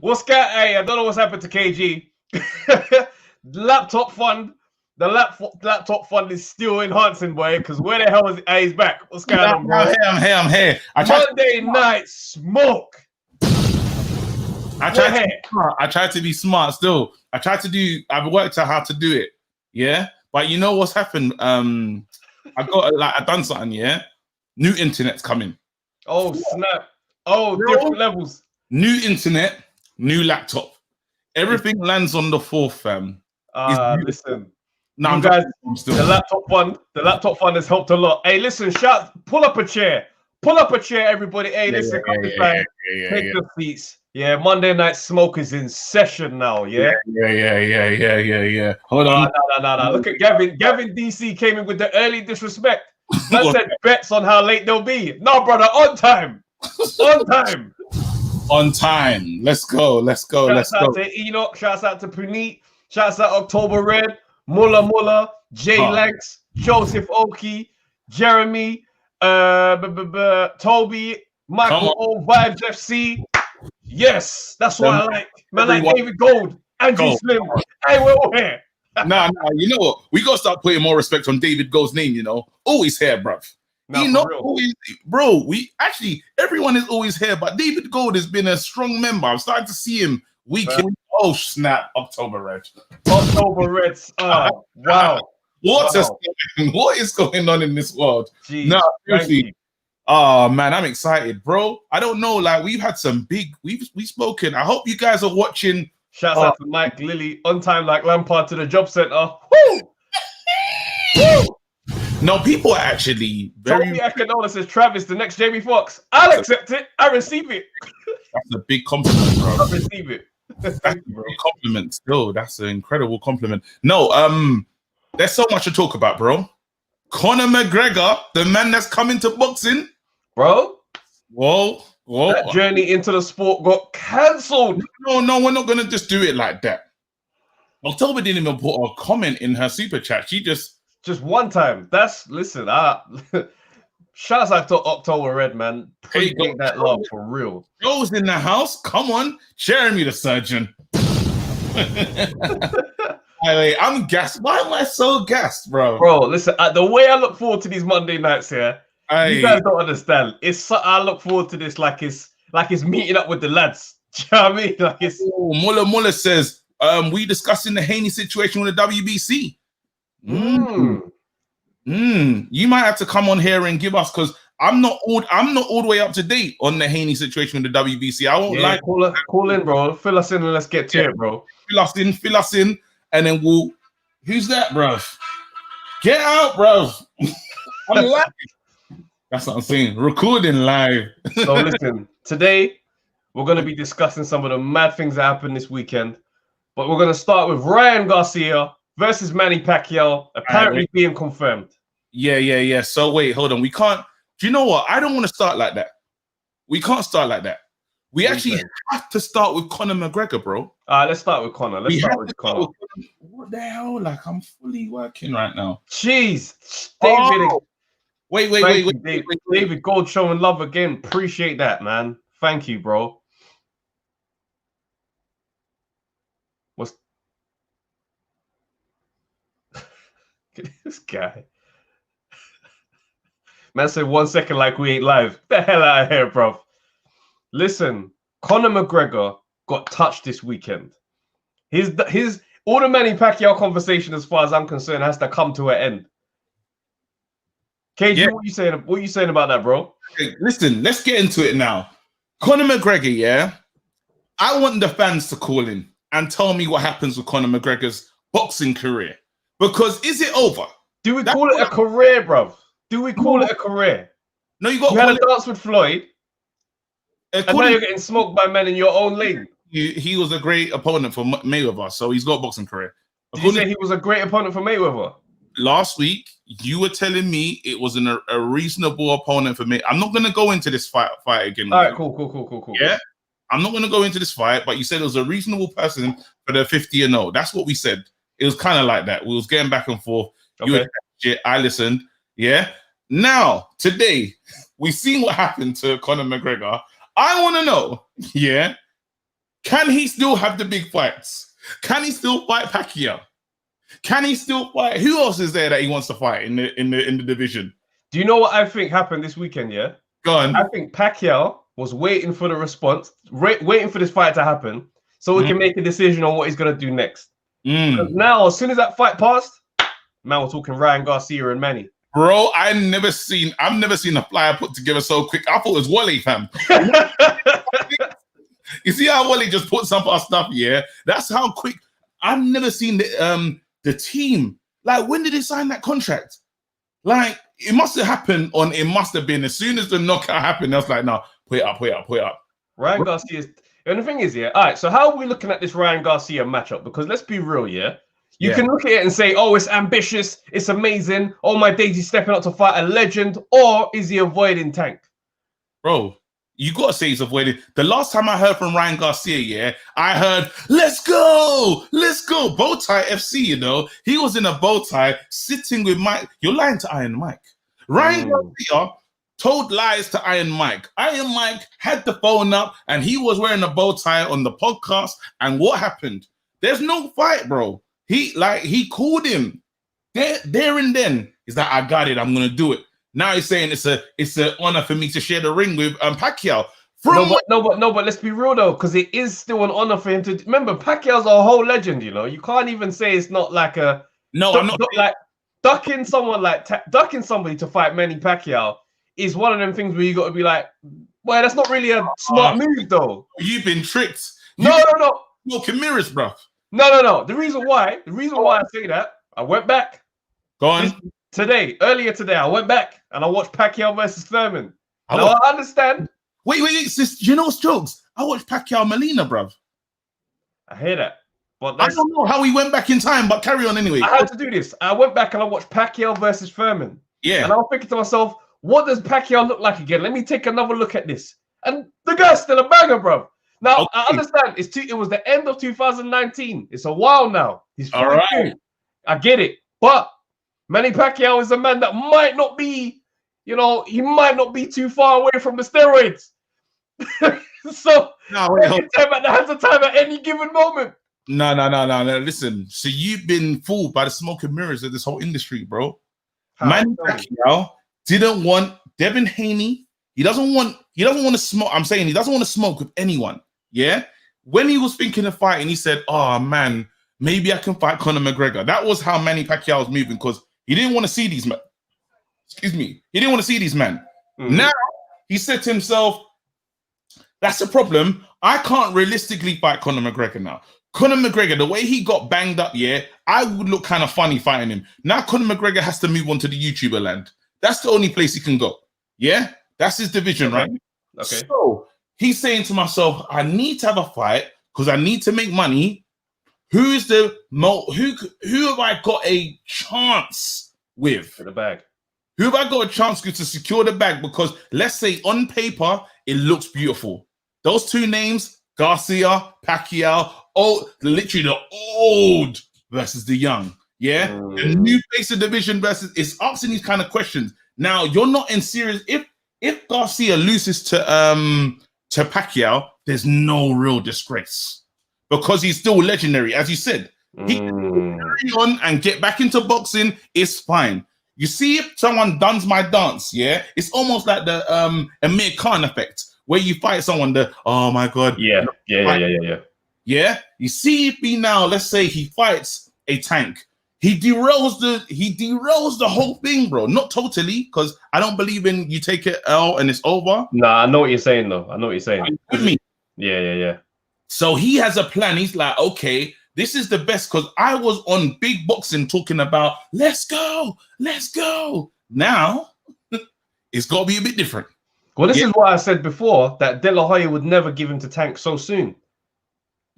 What's that? Hey, I don't know what's happened to KG. Laptop fund. The laptop fund is still enhancing, boy. Because where the hell is he's back? What's going on, bro? I'm here. Monday night smoke. I tried to be smart still. I've worked out how to do it. Yeah. But you know what's happened? I've done something, yeah. New internet's coming. Oh, snap. Oh, different levels. New internet, new laptop. Everything lands on the 4th, fam. Listen. No, you guys, the laptop fund has helped a lot. Hey, listen, pull up a chair. Pull up a chair, everybody. Hey, listen, take the seats. Yeah, Monday Night Smoke is in session now, yeah? Yeah. Hold on. No. Look at Gavin. Gavin DC came in with the early disrespect. Man said bets on how late they'll be. No, brother, on time. On time. On time. Let's go. Shouts out to Enoch. Shouts out to Puneet. Shouts out October Red. Muller, Jay Lanks, Joseph Oki, Jeremy, Toby, Michael O, Vibes FC. Yes, that's what I like. Man, like David Gold, Andrew Slim. Hey, we're all here. Nah, you know what? We gotta start putting more respect on David Gold's name, you know. Always here, bruv. Always, bro. Everyone is always here, but David Gold has been a strong member. I'm starting to see him week in. Oh snap! October Reds. Oh wow! What is going on in this world? Jeez, no, seriously. Oh man, I'm excited, bro. I don't know. Like we've had some big. We've spoken. I hope you guys are watching. Shouts out to Mike Lilly on time like Lampard to the job center. Woo! Woo! No, people are actually very. Toby Akinola says Travis, the next Jamie Foxx. I'll accept it. I receive it. That's a big compliment, bro. I receive it. That's a big compliment. Still, that's an incredible compliment. No, there's so much to talk about, bro. Conor McGregor, the man that's coming to boxing, bro. Whoa. That journey into the sport got cancelled. No, we're not gonna just do it like that. October didn't even put a comment in her super chat. She just one time. Shouts out to October Red, man. Appreciate that love for real. Joe's in the house. Come on, Jeremy the surgeon. I'm gassed. Why am I so gassed, bro? Bro, listen. The way I look forward to these Monday nights here, you guys don't understand. I look forward to this like it's meeting up with the lads. Do you know what I mean? Like it's. Muller says, we discussing the Haney situation with the WBC. You might have to come on here and give us, because I'm not all the way up to date on the Haney situation with the WBC. I won't call in, bro. Fill us in and let's get to it, bro. Fill us in, and then we'll. Who's that, bro? Get out, bro. I'm live. That's what I'm saying. Recording live. So listen, today we're going to be discussing some of the mad things that happened this weekend, but we're going to start with Ryan Garcia versus Manny Pacquiao, apparently being confirmed. Yeah. So wait, hold on. We can't. Do you know what? I don't want to start like that. We can't start like that. We actually have to start with Conor McGregor, bro. All right, let's start with Conor. What the hell? Like, I'm fully working right now. Jeez. David. Wait. David Gold showing love again. Appreciate that, man. Thank you, bro. What's this guy? Man said 1 second like we ain't live. Get the hell out of here, bro. Listen, Conor McGregor got touched this weekend. His all the Manny Pacquiao conversation, as far as I'm concerned, has to come to an end. KG, what are you saying about that, bro? Okay, listen, let's get into it now. Conor McGregor, yeah. I want the fans to call in and tell me what happens with Conor McGregor's boxing career. Because is it over? Do we call it a career, bro? Do we call it a career? No, you had a dance with Floyd. And now you're getting smoked by men in your own lane. He was a great opponent for Mayweather, so he's got a boxing career. Did you say he was a great opponent for Mayweather? Last week, you were telling me it was a reasonable opponent for me. I'm not going to go into this fight again. All right, cool. Yeah? I'm not going to go into this fight, but you said it was a reasonable person for the 50-0. That's what we said. It was kind of like that. We was getting back and forth. Okay. You were shit. I listened. Yeah? Now, today, we've seen what happened to Conor McGregor. I want to know, yeah, Can he still have the big fights? Can he still fight Pacquiao? Can he still fight? Who else is there that he wants to fight in the division? Do you know what I think happened this weekend? Yeah, go on. I think Pacquiao was waiting for the response, waiting for this fight to happen, so he can make a decision on what he's gonna do next. Now, as soon as that fight passed, man, we're talking Ryan Garcia and Manny. Bro, I've never seen a flyer put together so quick. I thought it was Wally, fam. You see how Wally just puts up our stuff, yeah? That's how quick. I've never seen the team. Like, when did they sign that contract? Like, it must have happened it must have been as soon as the knockout happened. I was like, no, put it up. Ryan Garcia. And the thing is, yeah, all right, so how are we looking at this Ryan Garcia matchup? Because let's be real, yeah? You can look at it and say, oh, it's ambitious, it's amazing. Oh, my days, he's stepping up to fight a legend. Or is he avoiding Tank? Bro, you got to say he's avoiding. The last time I heard from Ryan Garcia, yeah, I heard, let's go. Bow tie FC, you know. He was in a bow tie sitting with Mike. You're lying to Iron Mike. Ryan Garcia told lies to Iron Mike. Iron Mike had the phone up and he was wearing a bow tie on the podcast. And what happened? There's no fight, bro. He called him there and then. He's like, I got it. I'm gonna do it. Now he's saying it's an honor for me to share the ring with Pacquiao. No, but let's be real though, because it is still an honor for him to remember. Pacquiao's a whole legend. You know, you can't even say it's not like a I'm not like ducking somebody to fight Manny Pacquiao is one of them things where you got to be like, well, that's not really a smart move though. You've been tricked. No. Smoking mirrors, bro. No. The reason why I say that, I went back. Go on. Earlier today, I went back and I watched Pacquiao versus Thurman. Now I understand. Wait, sis, do you know what's jokes? I watched Pacquiao Molina, bro. I hear that. But I don't know how he went back in time, but carry on anyway. I had to do this. I went back and I watched Pacquiao versus Thurman. Yeah. And I was thinking to myself, what does Pacquiao look like again? Let me take another look at this. And the guy's still a banger, bro. Now, I understand. It was the end of 2019. It's a while now. He's 42. All right. I get it. But Manny Pacquiao is a man that might not be, he might not be too far away from the steroids. So, at the hands of time at any given moment. No. Listen, so you've been fooled by the smoke and mirrors of this whole industry, bro. Manny Pacquiao didn't want Devin Haney. He doesn't want to smoke. I'm saying he doesn't want to smoke with anyone. Yeah. When he was thinking of fighting, he said, oh man, maybe I can fight Conor McGregor. That was how Manny Pacquiao was moving because he didn't want to see these men. Excuse me. He didn't want to see these men. Now he said to himself, that's a problem. I can't realistically fight Conor McGregor now. Conor McGregor, the way he got banged up, I would look kind of funny fighting him. Now Conor McGregor has to move on to the YouTuber land. That's the only place he can go. Yeah? That's his division, right? Okay. So he's saying to myself, I need to have a fight because I need to make money. Who have I got a chance with? For the bag. Who have I got a chance with to secure the bag? Because let's say on paper, it looks beautiful. Those two names, Garcia, Pacquiao, literally the old versus the young. Yeah. The new face of division versus it's asking these kind of questions. Now you're not in serious. If Garcia loses to Pacquiao, there's no real disgrace because he's still legendary, as you said. He can carry on and get back into boxing. It's fine. You see, if someone does my dance, it's almost like the Amir Khan effect, where you fight someone. Oh my god, yeah. You see, if he now, let's say he fights a Tank. He derails the whole thing, bro. Not totally, because I don't believe in you take it L and it's over. Nah, I know what you're saying, though. I know what you're saying. With me. Yeah. So he has a plan. He's like, okay, this is the best, because I was on big boxing talking about let's go. Now it's got to be a bit different. Well, this is why I said before that De La Hoya would never give him to Tank so soon.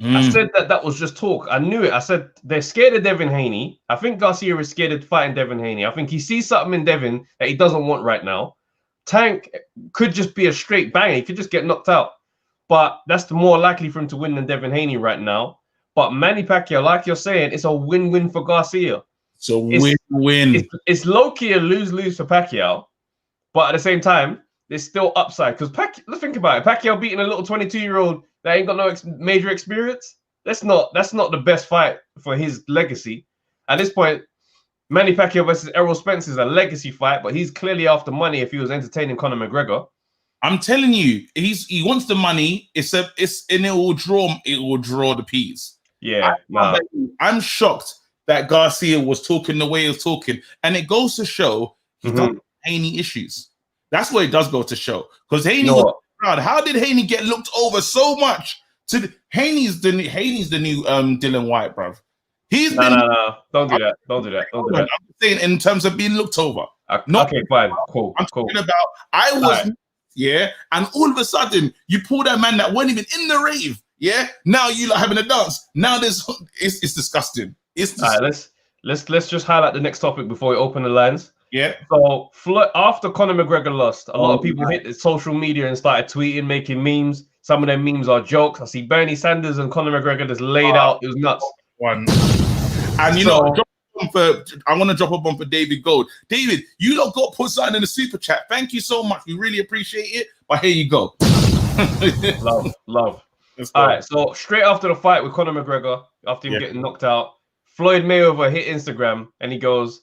I said that was just talk. I knew it. I said they're scared of Devin Haney. I think Garcia is scared of fighting Devin Haney. I think he sees something in Devin that he doesn't want right now. Tank could just be a straight banger. He could just get knocked out. But that's the more likely for him to win than Devin Haney right now. But Manny Pacquiao, like you're saying, it's a win-win for Garcia. So win-win. It's low-key a lose-lose for Pacquiao. But at the same time, there's still upside. Because let's think about it. Pacquiao beating a little 22-year-old that ain't got no major experience. That's not the best fight for his legacy. At this point, Manny Pacquiao versus Errol Spence is a legacy fight, but he's clearly after money if he was entertaining Conor McGregor. I'm telling you, he wants the money. It will draw the peas. Yeah, I'm shocked that Garcia was talking the way he was talking, and it goes to show he don't have Haney issues. That's what it does go to show, because Haney was proud. How did Haney get looked over so much? Haney's the new Dylan White, bruv. He's no. Don't do that. Don't do that. I'm saying in terms of being looked over. Okay, fine, cool. I'm talking about and all of a sudden you pull that man that wasn't even in the rave. Yeah, now you like having a dance. Now it's disgusting. All right, let's just highlight the next topic before we open the lines. Yeah. So after Conor McGregor lost, a lot of people hit the social media and started tweeting, making memes. Some of them memes are jokes. I see Bernie Sanders and Conor McGregor just laid out. It was nuts. And I want to drop a bomb for David Gold. David, you lot got put something in the super chat. Thank you so much. We really appreciate it. But here you go. Love. All right. So straight after the fight with Conor McGregor, after him getting knocked out, Floyd Mayweather hit Instagram and he goes,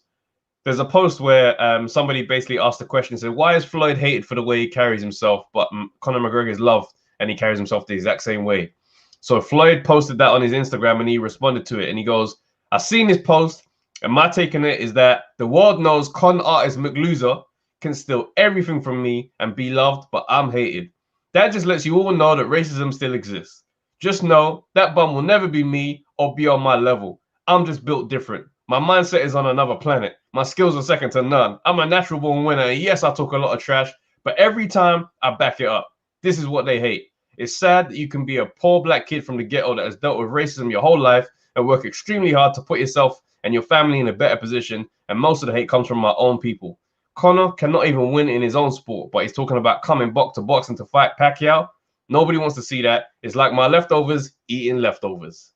there's a post where somebody basically asked the question, said, why is Floyd hated for the way he carries himself, but Conor McGregor is loved and he carries himself the exact same way? So Floyd posted that on his Instagram and he responded to it and he goes, I've seen this post and my take on it is that the world knows con artist McLoser can steal everything from me and be loved, but I'm hated. That just lets you all know that racism still exists. Just know that bum will never be me or be on my level. I'm just built different. My mindset is on another planet. My skills are second to none. I'm a natural born winner. And yes, I talk a lot of trash, but every time I back it up. This is what they hate. It's sad that you can be a poor black kid from the ghetto that has dealt with racism your whole life and work extremely hard to put yourself and your family in a better position. And most of the hate comes from my own people. Conor cannot even win in his own sport, but he's talking about coming box to box and to fight Pacquiao. Nobody wants to see that. It's like my leftovers eating leftovers.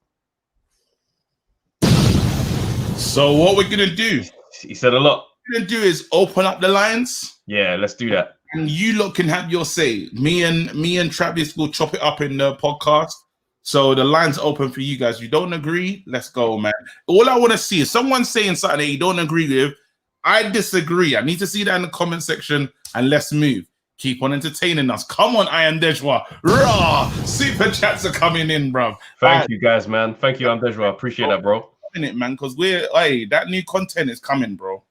So what we're gonna do? He said a lot. What we're gonna do is open up the lines. Yeah, let's do that. And you lot can have your say. Me and Travis will chop it up in the podcast. So the line's open for you guys. You don't agree? Let's go, man. All I want to see is someone saying something that you don't agree with. I disagree. I need to see that in the comment section, and let's move. Keep on entertaining us. Come on, I am Dejwa. Raw super chats are coming in, bro. Thank you, guys, man. Thank you, I'm Dejwa. Appreciate that, bro. It, man, because that new content is coming, bro.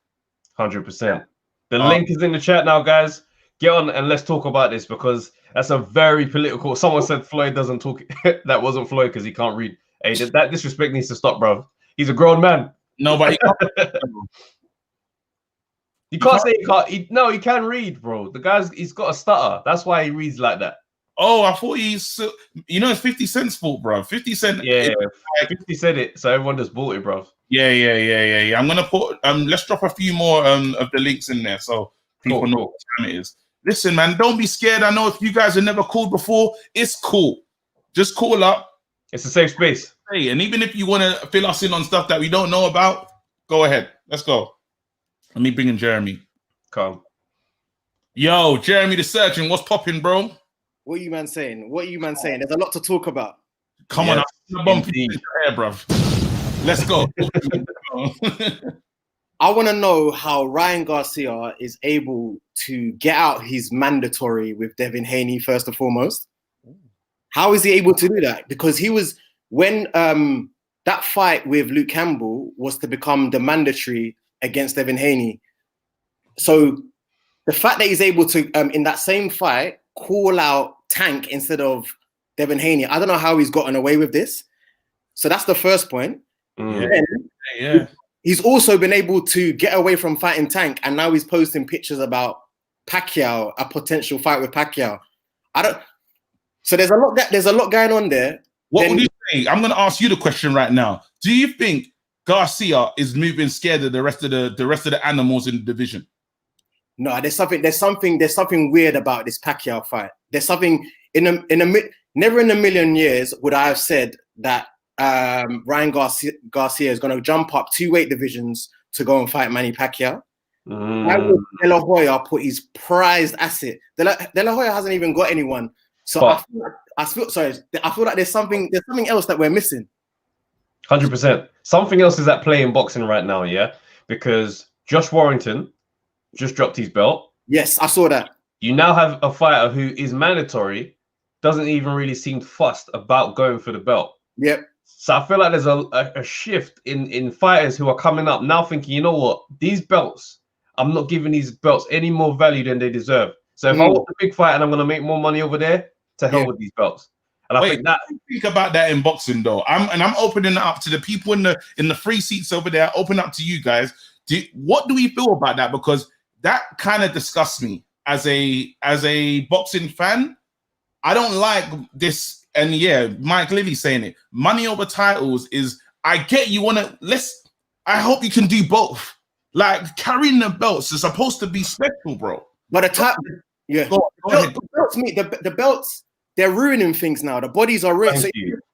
100%. The link is in the chat now, guys. Get on and let's talk about this because that's a very political. Someone said Floyd doesn't talk. That wasn't Floyd because he can't read. Hey, that disrespect needs to stop, bro. He's a grown man. No, but you can't say he can't. No, he can read, bro. The he's got a stutter. That's why he reads like that. Oh, I thought it's 50 Cent's fault, bro. 50 Cent. Yeah, 50 said it, so everyone just bought it, bro. Yeah. I'm gonna put let's drop a few more of the links in there so people know what time it is. Listen, man, don't be scared. I know if you guys have never called before, it's cool. Just call up. It's a safe space. Hey, and even if you want to fill us in on stuff that we don't know about, go ahead. Let's go. Let me bring in Jeremy. Come. Yo, Jeremy the surgeon, what's popping, bro? What are you man saying? There's a lot to talk about. Come on, I'm bump you in your hair, bro. Let's go. I want to know how Ryan Garcia is able to get out his mandatory with Devin Haney first and foremost. How is he able to do that? Because he was when that fight with Luke Campbell was to become the mandatory against Devin Haney. So the fact that he's able to in that same fight call out Tank instead of Devin Haney, I don't know how he's gotten away with this. So that's the first point. Yeah. He's also been able to get away from fighting Tank, and now he's posting pictures about Pacquiao, a potential fight with Pacquiao. So there's a lot going on there. What would you say? I'm going to ask you the question right now. Do you think Garcia is moving scared of the rest of the animals in the division? No, there's something weird about this Pacquiao fight. There's something never in a million years would I have said that Ryan Garcia is going to jump up 2 weight divisions to go and fight Manny Pacquiao. Why would De La Hoya put his prized asset? De La Hoya hasn't even got anyone. So I feel like there's something else that we're missing. 100%. Something else is at play in boxing right now, yeah? Because Josh Warrington just dropped his belt. Yes, I saw that. You now have a fighter who is mandatory, doesn't even really seem fussed about going for the belt. Yep. So I feel like there's a shift in fighters who are coming up now thinking, you know what, these belts, I'm not giving these belts any more value than they deserve. So if I want the big fight and I'm going to make more money over there, to hell with these belts. And I think about that in boxing though. I'm opening it up to the people in the free seats over there. Open up to you guys. What do we feel about that? Because that kind of disgusts me as a boxing fan. I don't like this. And yeah, Mike Lilly saying it. Money over titles is. I get you want to. I hope you can do both. Like carrying the belts is supposed to be special, bro. But the belts, they're ruining things now. The bodies are ruined. So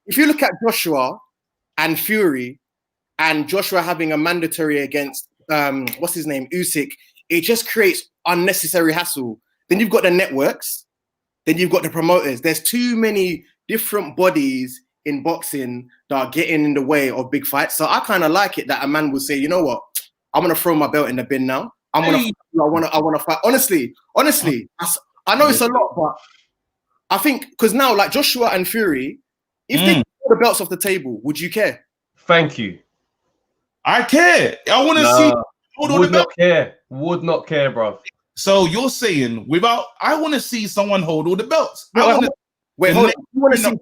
if you look at Joshua and Fury, and Joshua having a mandatory against what's his name, Usyk, it just creates unnecessary hassle. Then you've got the networks, then you've got the promoters. There's too many different bodies in boxing that are getting in the way of big fights. So I kind of like it that a man will say, you know what, I'm gonna throw my belt in the bin now. I want to fight. Honestly, I know it's a lot, but I think because now, like Joshua and Fury, if they pull the belts off the table, would you care? Thank you. I care. I want to see. Would not care, bro. So you're saying I want to see someone hold all the belts. Hold on. You want to see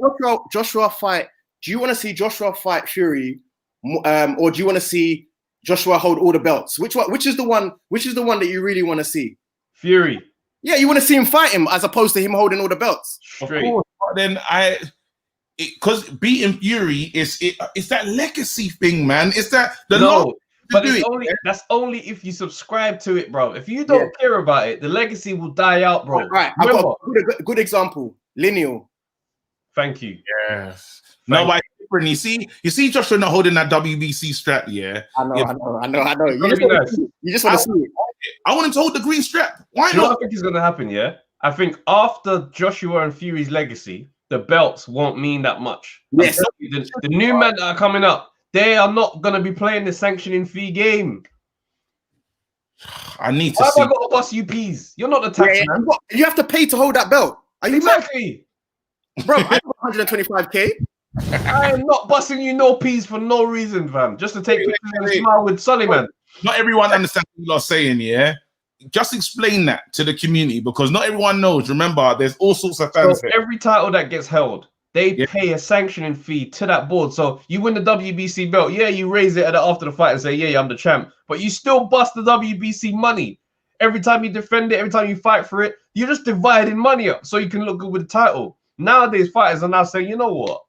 Joshua fight? Do you want to see Joshua fight Fury, or do you want to see Joshua hold all the belts? Which is the one that you really want to see? Fury. Yeah, you want to see him fight him as opposed to him holding all the belts. Straight. Of course, but then because beating Fury it's that legacy thing, man. It's that that's only if you subscribe to it, bro. If you don't care about it, the legacy will die out, bro. Right. I've got a good example. Lineal. Thank you. Yes. No, but different. You see Joshua not holding that WBC strap, yeah. I know. You just want to see it. I want him to hold the green strap. Why not? What I think is gonna happen, yeah? I think after Joshua and Fury's legacy, the belts won't mean that much. Yes. The new men that are coming up, they are not gonna be playing the sanctioning fee game. I need to Why see. have I got to bust you peas? You're not the tax man. You have to pay to hold that belt. Are you exactly, bro? I got 125k. I am not busting you no peas for no reason, fam. Just to take pictures and smile with Sully, man. Not everyone understands what you're saying, yeah. Just explain that to the community because not everyone knows. Remember, there's all sorts of fans. So every title that gets held, they pay a sanctioning fee to that board. So you win the WBC belt, you raise it after the fight and say, yeah, I'm the champ. But you still bust the WBC money. Every time you defend it, every time you fight for it, you're just dividing money up so you can look good with the title. Nowadays, fighters are now saying, you know what?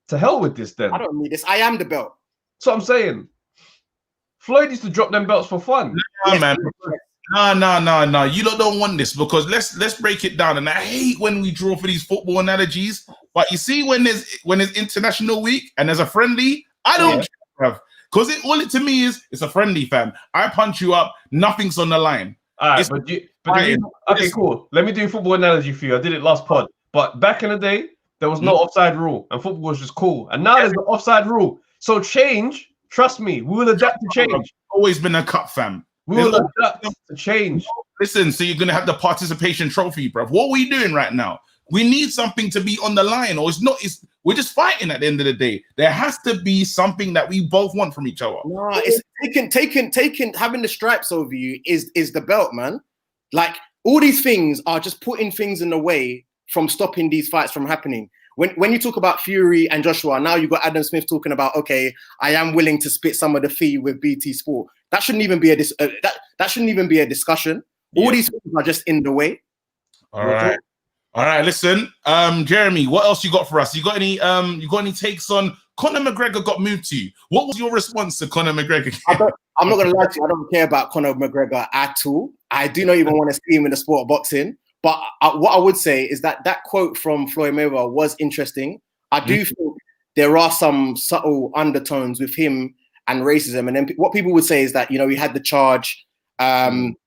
To hell with this then. I don't need this. I am the belt. So I'm saying. Floyd used to drop them belts for fun. No, man. No. You don't want this because let's break it down. And I hate when we draw for these football analogies. But you see, when there's international week and there's a friendly, I don't care. Because to me it's a friendly, fam. I punch you up, nothing's on the line. All right, okay, cool. Let me do a football analogy for you. I did it last pod. But back in the day, there was no offside rule, and football was just cool. And now there's an offside rule. So change, trust me, we will adapt to change. Always been a cup, fam. We will adapt to change. Listen, so you're gonna have the participation trophy, bro. What are we doing right now? We need something to be on the line, or we're just fighting at the end of the day. There has to be something that we both want from each other. No, it's taking having the stripes over you is the belt, man. Like all these things are just putting things in the way from stopping these fights from happening. When you talk about Fury and Joshua, now you've got Adam Smith talking about, okay, I am willing to split some of the fee with BT Sport. That shouldn't even be that shouldn't even be a discussion. All these things are just in the way. All right. Listen, Jeremy, what else you got for us? You got any takes on Conor McGregor got moved to you? What was your response to Conor McGregor? I'm not gonna lie to you. I don't care about Conor McGregor at all. I do not even want to see him in the sport of boxing. But what I would say is that quote from Floyd Mayweather was interesting. I do think there are some subtle undertones with him and racism. And then what people would say is that, he had the charge and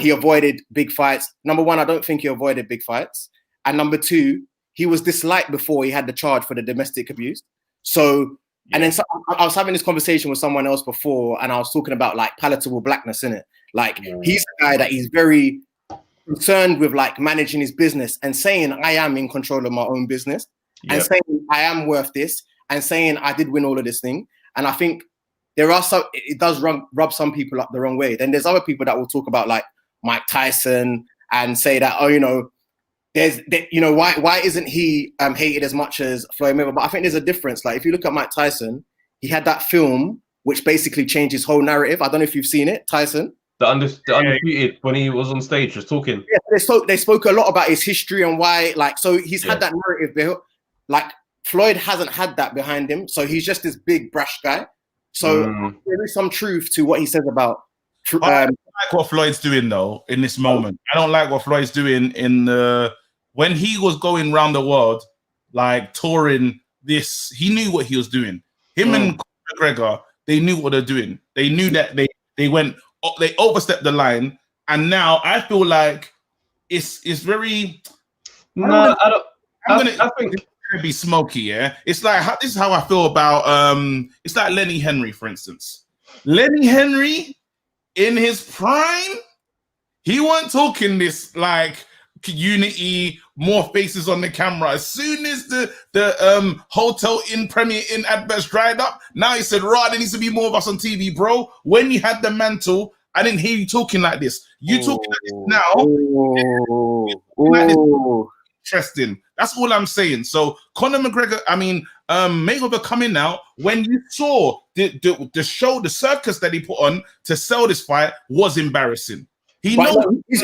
he avoided big fights. Number one, I don't think he avoided big fights. And number two, he was disliked before he had the charge for the domestic abuse. So, and then I was having this conversation with someone else before, and I was talking about like palatable blackness, innit? Like he's a guy that he's very concerned with like managing his business and saying, I am in control of my own business and saying I am worth this and saying I did win all of this thing. And I think there are some, it does rub some people up the wrong way. Then there's other people that will talk about like Mike Tyson and say that, oh, you know, why isn't he hated as much as Floyd Mayweather? But I think there's a difference. Like if you look at Mike Tyson, he had that film which basically changed his whole narrative. I don't know if you've seen it, Tyson. The Undefeated, when he was on stage just talking. Yeah, they spoke a lot about his history and why, like, so he's had that narrative. Like Floyd hasn't had that behind him, so he's just this big brash guy. So there is some truth to what he says about. I don't like what Floyd's doing though in this moment. I don't like what Floyd's doing when he was going around the world, like touring this. He knew what he was doing. Him and Conor McGregor, they knew what they're doing. They knew that they overstepped the line, and now I feel like it's very. No, I think it's gonna be smoky. Yeah, it's like this is how I feel about it's like Lenny Henry, for instance. Lenny Henry, in his prime, he wasn't talking this like unity, more faces on the camera. As soon as the Hotel Inn Premier Inn adverts dried up, now he said, "Rod, there needs to be more of us on TV, bro." When you had the mantle, I didn't hear you talking like this. You talking like this now. Like this. Interesting. That's all I'm saying. So Conor McGregor, Mayweather coming out, when you saw the show, the circus that he put on to sell this fight was embarrassing. He knows. His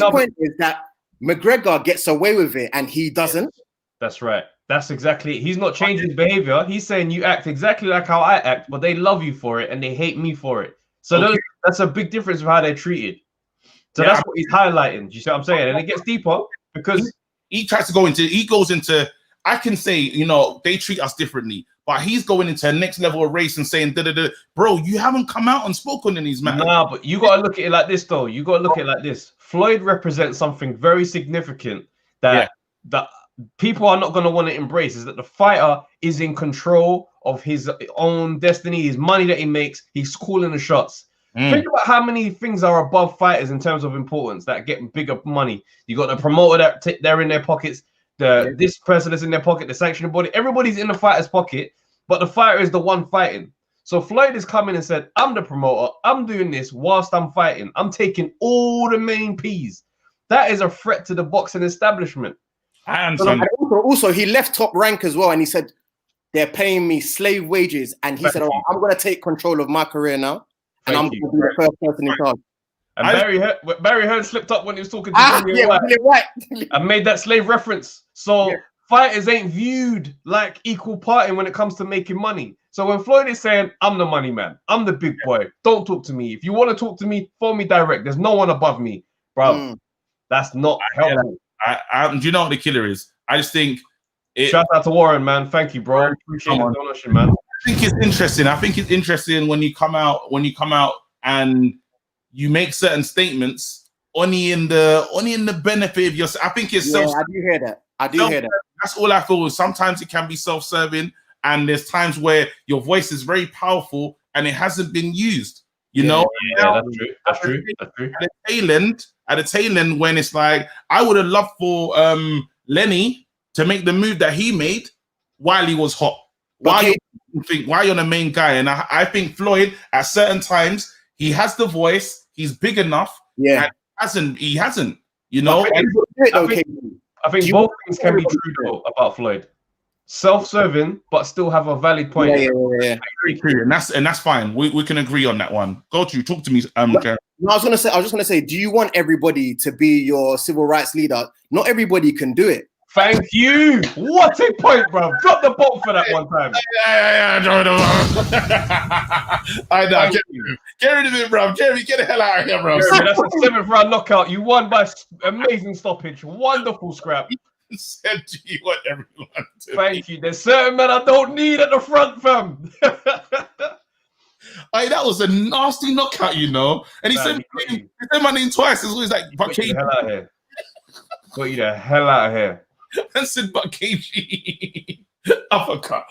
point is that McGregor gets away with it and he doesn't. That's right. That's exactly it. He's not changing his behavior. He's saying you act exactly like how I act, but they love you for it and they hate me for it. So that's a big difference of how they're treated. So that's what he's highlighting. Do you see what I'm saying? And it gets deeper because he goes into, I can say, you know, they treat us differently, but he's going into a next level of race and saying, bro, you haven't come out and spoken in these matters. Nah, but you got to look at it like this, though. You got to look at it like this. Floyd represents something very significant that people are not going to want to embrace, is that the fighter is in control of his own destiny, his money that he makes. He's calling the shots. Think about how many things are above fighters in terms of importance that get bigger money. You got the promoter that they're in their pockets, this person is in their pocket, the sanctioning body. Everybody's in the fighter's pocket, but the fighter is the one fighting. So Floyd is coming and said, I'm the promoter. I'm doing this whilst I'm fighting. I'm taking all the main P's. That is a threat to the boxing establishment. And also, he left Top Rank as well, and he said, they're paying me slave wages. And he said, I'm going to take control of my career now. And I'm going to be the first person in charge. And Barry Hearn slipped up when he was talking to Dillian White and made that slave reference. So fighters ain't viewed like equal party when it comes to making money. So when Floyd is saying, I'm the money man, I'm the big boy, don't talk to me. If you want to talk to me, phone me direct. There's no one above me, bro. That's not helpful. Do you know what the killer is? I just think shout out to Warren, man. Thank you, bro. Appreciate the donation, man. I think it's interesting. I think it's interesting when you come out and you make certain statements only in the benefit of yourself. I think it's self. I do hear that. I do hear that. That's all I feel. Sometimes it can be self-serving, and there's times where your voice is very powerful and it hasn't been used. You know, that's true. At the tail end, when it's like, I would have loved for Lenny to make the move that he made while he was hot. Why you're the main guy? And I think Floyd, at certain times, he has the voice. He's big enough. Yeah, and he hasn't. You know, I think both things can be true though about Floyd. Self-serving, but still have a valid point. Yeah. Very true, and that's fine. We can agree on that one. Talk to me. No, I was just gonna say, do you want everybody to be your civil rights leader? Not everybody can do it. Thank you. What a point, bro. Drop the ball for that one time. I know. Get rid of it, bro. Jeremy, get the hell out of here, bro. Jeremy, that's a 7th round knockout. You won by amazing stoppage. Wonderful scrap. Said to you what everyone to Thank you. There's certain men I don't need at the front, fam. Hey, that was a nasty knockout, you know. And he said my name twice. It's always like, Got you the hell out of here. I said, but KG uppercut.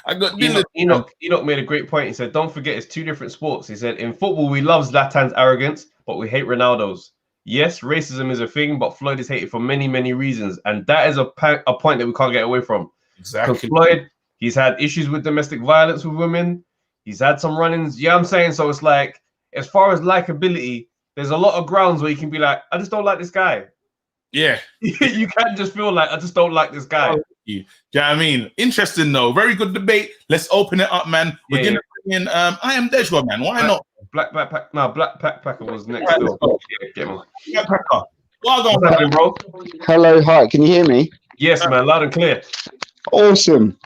I got Enoch made a great point. He said, don't forget, it's two different sports. He said, in football, we love Zlatan's arrogance, but we hate Ronaldo's. Yes, racism is a thing, but Floyd is hated for many, many reasons. And that is a point that we can't get away from. Exactly. Because Floyd, he's had issues with domestic violence with women. He's had some run-ins. Yeah, I'm saying, so it's like, as far as likability, there's a lot of grounds where you can be like, I just don't like this guy. Yeah. You can't just feel like, I just don't like this guy. You know what I mean? Interesting, though. Very good debate. Let's open it up, man. We're going to bring in I Am Dejwa, man. Why not? Black Packer was next. Right, door. Yeah, Black Packer. What's happening, bro? Hello, hi. Can you hear me? Yes, man. Loud and clear. Awesome.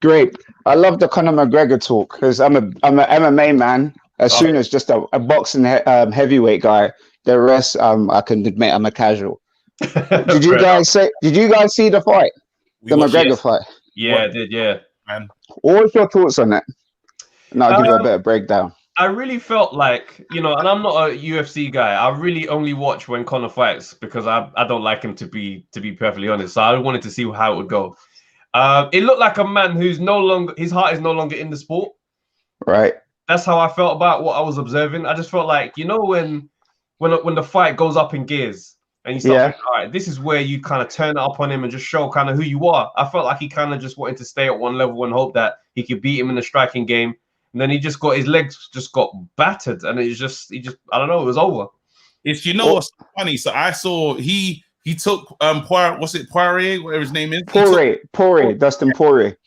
Great. I love the Conor McGregor talk because I'm an MMA man. As soon as just a boxing heavyweight guy, the rest I can admit I'm a casual. Did you guys see the fight? The McGregor fight? Yeah, I did, yeah. Man. What's your thoughts on it? And I'll give you a bit of breakdown. I really felt like, and I'm not a UFC guy. I really only watch when Conor fights because I don't like him, to be perfectly honest. So I wanted to see how it would go. It looked like a man who's his heart is no longer in the sport. Right. That's how I felt about what I was observing. I just felt like, when the fight goes up in gears and you start thinking, all right, this is where you kind of turn it up on him and just show kind of who you are. I felt like he kind of just wanted to stay at one level and hope that he could beat him in the striking game. And then his legs just got battered, and he just I don't know, it was over. It's what's funny. So I saw he took Poirier, whatever his name is. Poirier, Dustin Poirier.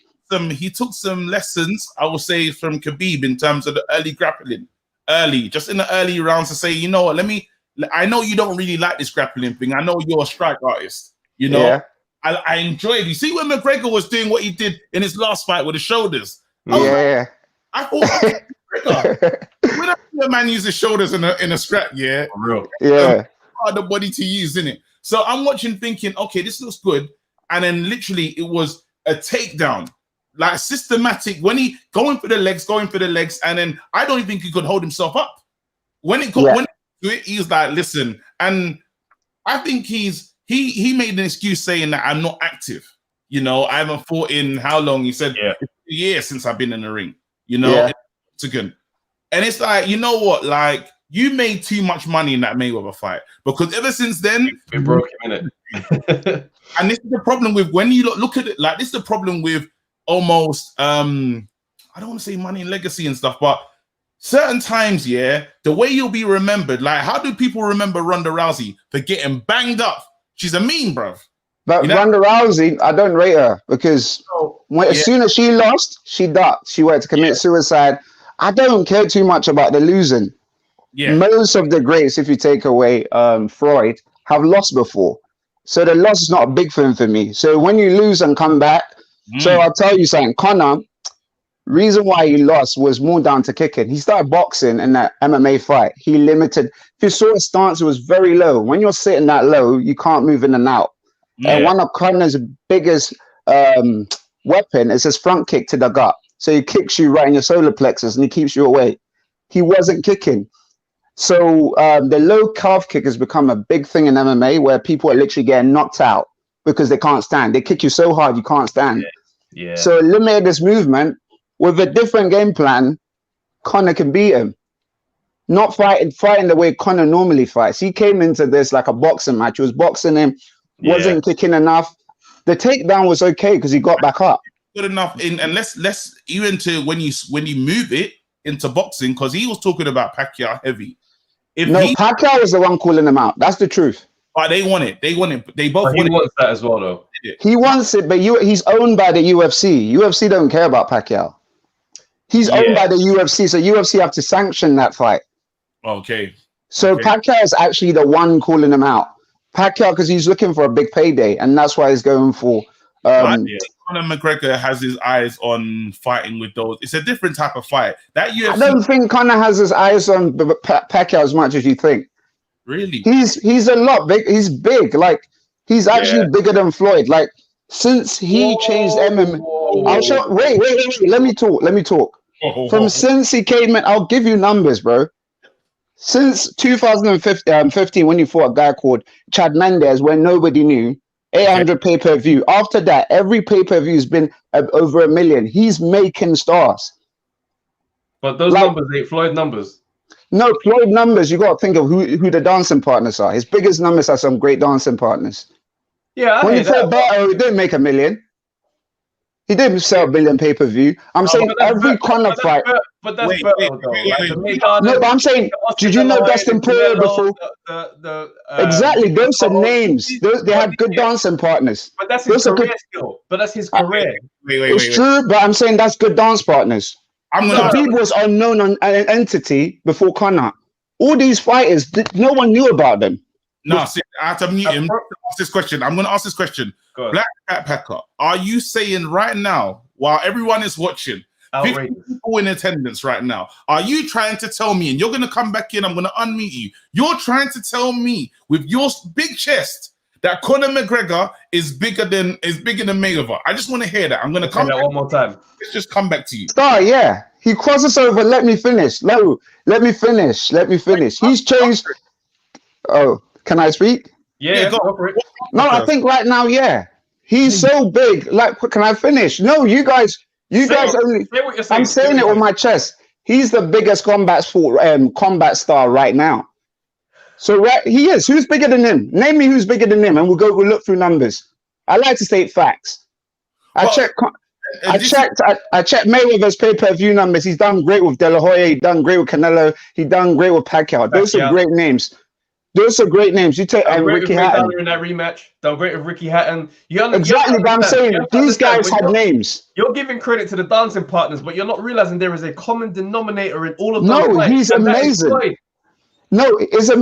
He took some lessons, I will say, from Khabib in terms of the early grappling. Just in the early rounds to say, you know what, I know you don't really like this grappling thing. I know you're a strike artist. I enjoyed it. You see when McGregor was doing what he did in his last fight with the shoulders. I thought, when I see a man use his shoulders in a strap, for real. Hard the body to use, isn't it? So I'm watching thinking, okay, this looks good. And then literally it was a takedown. Like systematic, when he going for the legs, and then I don't even think he could hold himself up. When it got to it, he's like, listen, and I think he made an excuse saying that I'm not active. I haven't fought in how long? He said it's a year since I've been in the ring. And it's like, you know what? Like, you made too much money in that Mayweather fight because ever since then, we broke him in it. And this is the problem with when you look at it. Like, this is the problem with almost I don't want to say money and legacy and stuff, but certain times, the way you'll be remembered. Like, how do people remember Ronda Rousey for getting banged up? She's a mean, bruv. But Ronda Rousey, I don't rate her because as soon as she lost, she ducked. She went to commit suicide. I don't care too much about the losing. Most of the greats, if you take away Floyd, have lost before. So the loss is not a big thing for me. So when you lose and come back, so I'll tell you something. Conor, reason why he lost was more down to kicking. He started boxing in that MMA fight. He limited. If you saw his stance, it was very low. When you're sitting that low, you can't move in and out. And one of Conor's biggest weapon is his front kick to the gut. So he kicks you right in your solar plexus and he keeps you away. He wasn't kicking. So the low calf kick has become a big thing in MMA where people are literally getting knocked out because they can't stand. They kick you so hard you can't stand. So eliminate this movement with a different game plan. Conor can beat him. Not fighting the way Conor normally fights. He came into this like a boxing match. He was boxing him. Wasn't kicking enough. The takedown was okay because he got back up. Good enough. And let's even to when you move it into boxing, because he was talking about Pacquiao heavy. Pacquiao was the one calling him out. That's the truth. But they want it. They both want that as well, though. He wants it, but he's owned by the UFC. UFC don't care about Pacquiao. He's owned by the UFC, so UFC have to sanction that fight. Okay. So Pacquiao is actually the one calling him out. Pacquiao, because he's looking for a big payday, and that's why he's going for. Conor McGregor has his eyes on fighting with those. It's a different type of fight. That UFC. I don't think Conor has his eyes on Pacquiao as much as you think. Really? He's a lot big. He's big. Like he's actually bigger than Floyd. Like since he changed MMA. I'll show. Wait. Let me talk. Since he came in, I'll give you numbers, bro. Since 2015, when you fought a guy called Chad Mendes, where nobody knew, 800 pay-per-view. After that, every pay-per-view has been over 1 million. He's making stars. But those numbers ain't Floyd numbers. No, Floyd numbers, you got to think of who the dancing partners are. His biggest numbers are some great dancing partners. Yeah, when he fought Beto, he didn't make 1 million. He didn't sell 1 billion pay-per-view. I'm saying every Conor fight. But that's Beto, though. No, but I'm saying, did you know Dustin Poirier before? Exactly, those are names. They have good dancing partners. But that's his career skill. But that's his career. It's true, but I'm saying that's good dance partners. Khabib was unknown an entity before Conor. All these fighters, no one knew about them. No, see, I have to mute him. Ask this question. I'm going to ask this question. Black Backpacker, are you saying right now, while everyone is watching, 50 people in attendance right now, are you trying to tell me, and you're going to come back in, I'm going to unmute you, you're trying to tell me with your big chest that Conor McGregor is bigger than Mayweather? I just want to hear that. I'm going to come back one more time. Let's just come back to you. Star, yeah. He crosses over. Let me finish. No, let me finish. Let me finish. He's changed. Oh, can I speak? Yeah, go for it. No, I think right now, yeah. He's so big. Like, can I finish? No, you guys only. I'm saying it with my chest. He's the biggest combat star right now. So he is. Who's bigger than him? Name me who's bigger than him, and we'll look through numbers. I like to state facts. I checked Mayweather's pay-per-view numbers. He's done great with De La Hoya. He's done great with Canelo. He's done great with Pacquiao. Those are great names. Those are great names. You take Ricky Hatton in that rematch. Done great with Ricky Hatton. Exactly, but I'm saying these guys had names. You're giving credit to the dancing partners, but you're not realizing there is a common denominator in all of those. No, he's amazing. No,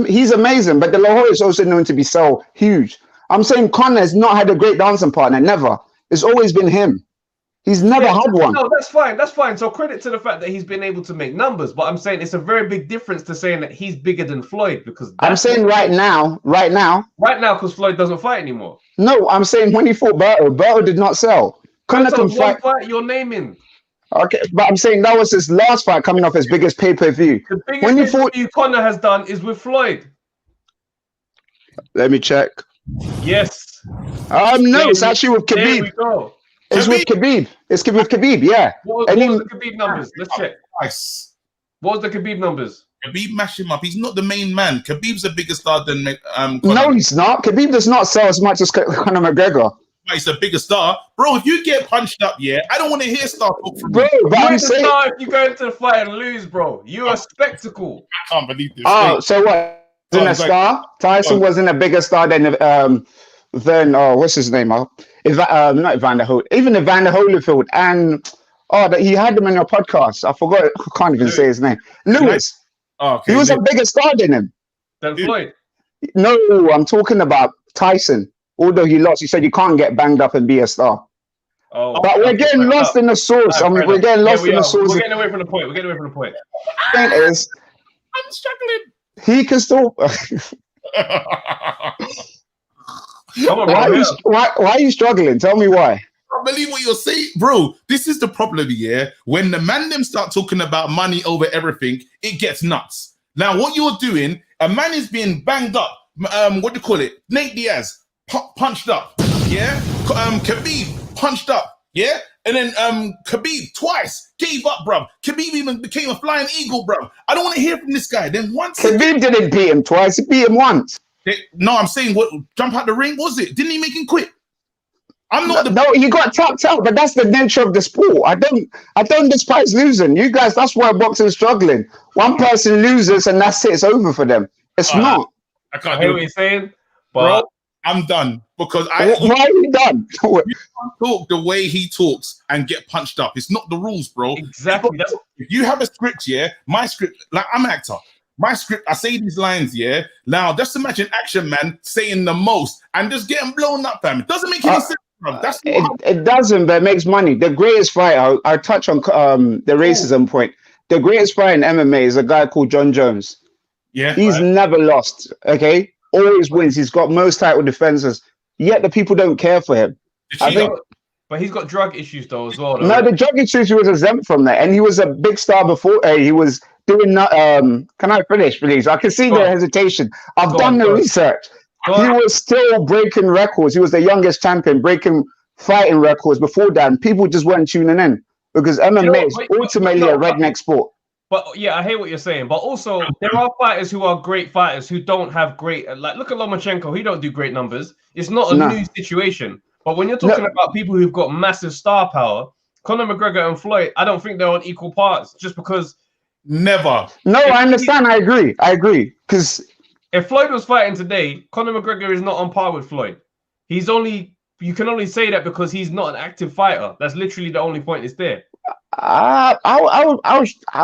he's amazing, but De La Hoya is also known to be so huge. I'm saying Conor has not had a great dancing partner. Never. It's always been him. He's never had one. No, that's fine. That's fine. So credit to the fact that he's been able to make numbers. But I'm saying it's a very big difference to saying that he's bigger than Floyd, because I'm saying right now, because Floyd doesn't fight anymore. No, I'm saying when he fought Beto did not sell. Conor can fight. You're naming. Okay, but I'm saying that was his last fight coming off his biggest pay-per-view. The biggest pay-per-view Conor has done is with Floyd. Let me check. Yes. No, it's actually with Khabib. There we go. It's with Khabib. It's with Khabib, yeah. What was the Khabib numbers? Let's check. Nice. What was the Khabib numbers? Khabib mashed him up. He's not the main man. Khabib's a bigger star than Conor. No, he's not. Khabib does not sell as much as Conor McGregor. He's a bigger star. Bro, if you get punched up, I don't want to hear star talk from you. Bro, but I'm saying... if you go into the fight and lose, bro. You're a spectacle. I can't believe this. Oh, so what? Wasn't a star? Tyson wasn't a bigger star than what's his name? Not Evander Holyfield. Even Evander Holyfield, and he had them in your podcast. I forgot. I can't even say his name. Lewis. Okay. He was a bigger star than him. Than Floyd. No, I'm talking about Tyson. Although he lost, he said you can't get banged up and be a star. Oh, but we're getting lost in the sauce. We're getting lost in the sauce. We're getting away from the point. The thing is, I'm struggling. He can still. Come on, why are you struggling? Tell me why. I believe what you're saying, bro. This is the problem, when the man them start talking about money over everything, it gets nuts. Now, what you're doing, a man is being banged up. What do you call it? Nate Diaz punched up, Khabib punched up, and then Khabib twice gave up, bro. Khabib even became a flying eagle, bro. I don't want to hear from this guy. Then once Khabib didn't beat him twice, he beat him once. No, I'm saying what jump out the ring, was it? Didn't he make him quit? No, he got tapped out, but that's the nature of the sport. I don't despise losing. You guys, that's why boxing is struggling. One person loses and that's it, it's over for them. It's not. I can't hear what you're saying, but bro, I'm done because why are you done? You can't talk the way he talks and get punched up. It's not the rules, bro. Exactly. If you have a script, my script, like I'm an actor. My script, I say these lines, Now, just imagine Action Man saying the most and just getting blown up, fam. It doesn't make any sense, bro. It doesn't, but it makes money. The greatest fight, I'll touch on the racism point. The greatest fight in MMA is a guy called John Jones. Yeah. He's never lost, okay? Always wins. He's got most title defenses, yet the people don't care for him. But he's got drug issues, though, as well. No, the drug issues, he was exempt from that. And he was a big star before. He was doing can I finish, please? I can see the hesitation. I've done the research. he was still breaking records. He was the youngest champion, breaking fighting records before that. And people just weren't tuning in because MMA is ultimately a redneck sport. But yeah, I hear what you're saying. But also, there are fighters who are great fighters who don't have great. Like, look at Lomachenko. He don't do great numbers. It's not a new situation. But when you're talking about people who've got massive star power, Conor McGregor and Floyd, I don't think they're on equal parts. Just because. Never. No, I understand. I agree. Because if Floyd was fighting today, Conor McGregor is not on par with Floyd. He's only. You can only say that because he's not an active fighter. That's literally the only point. Is there. I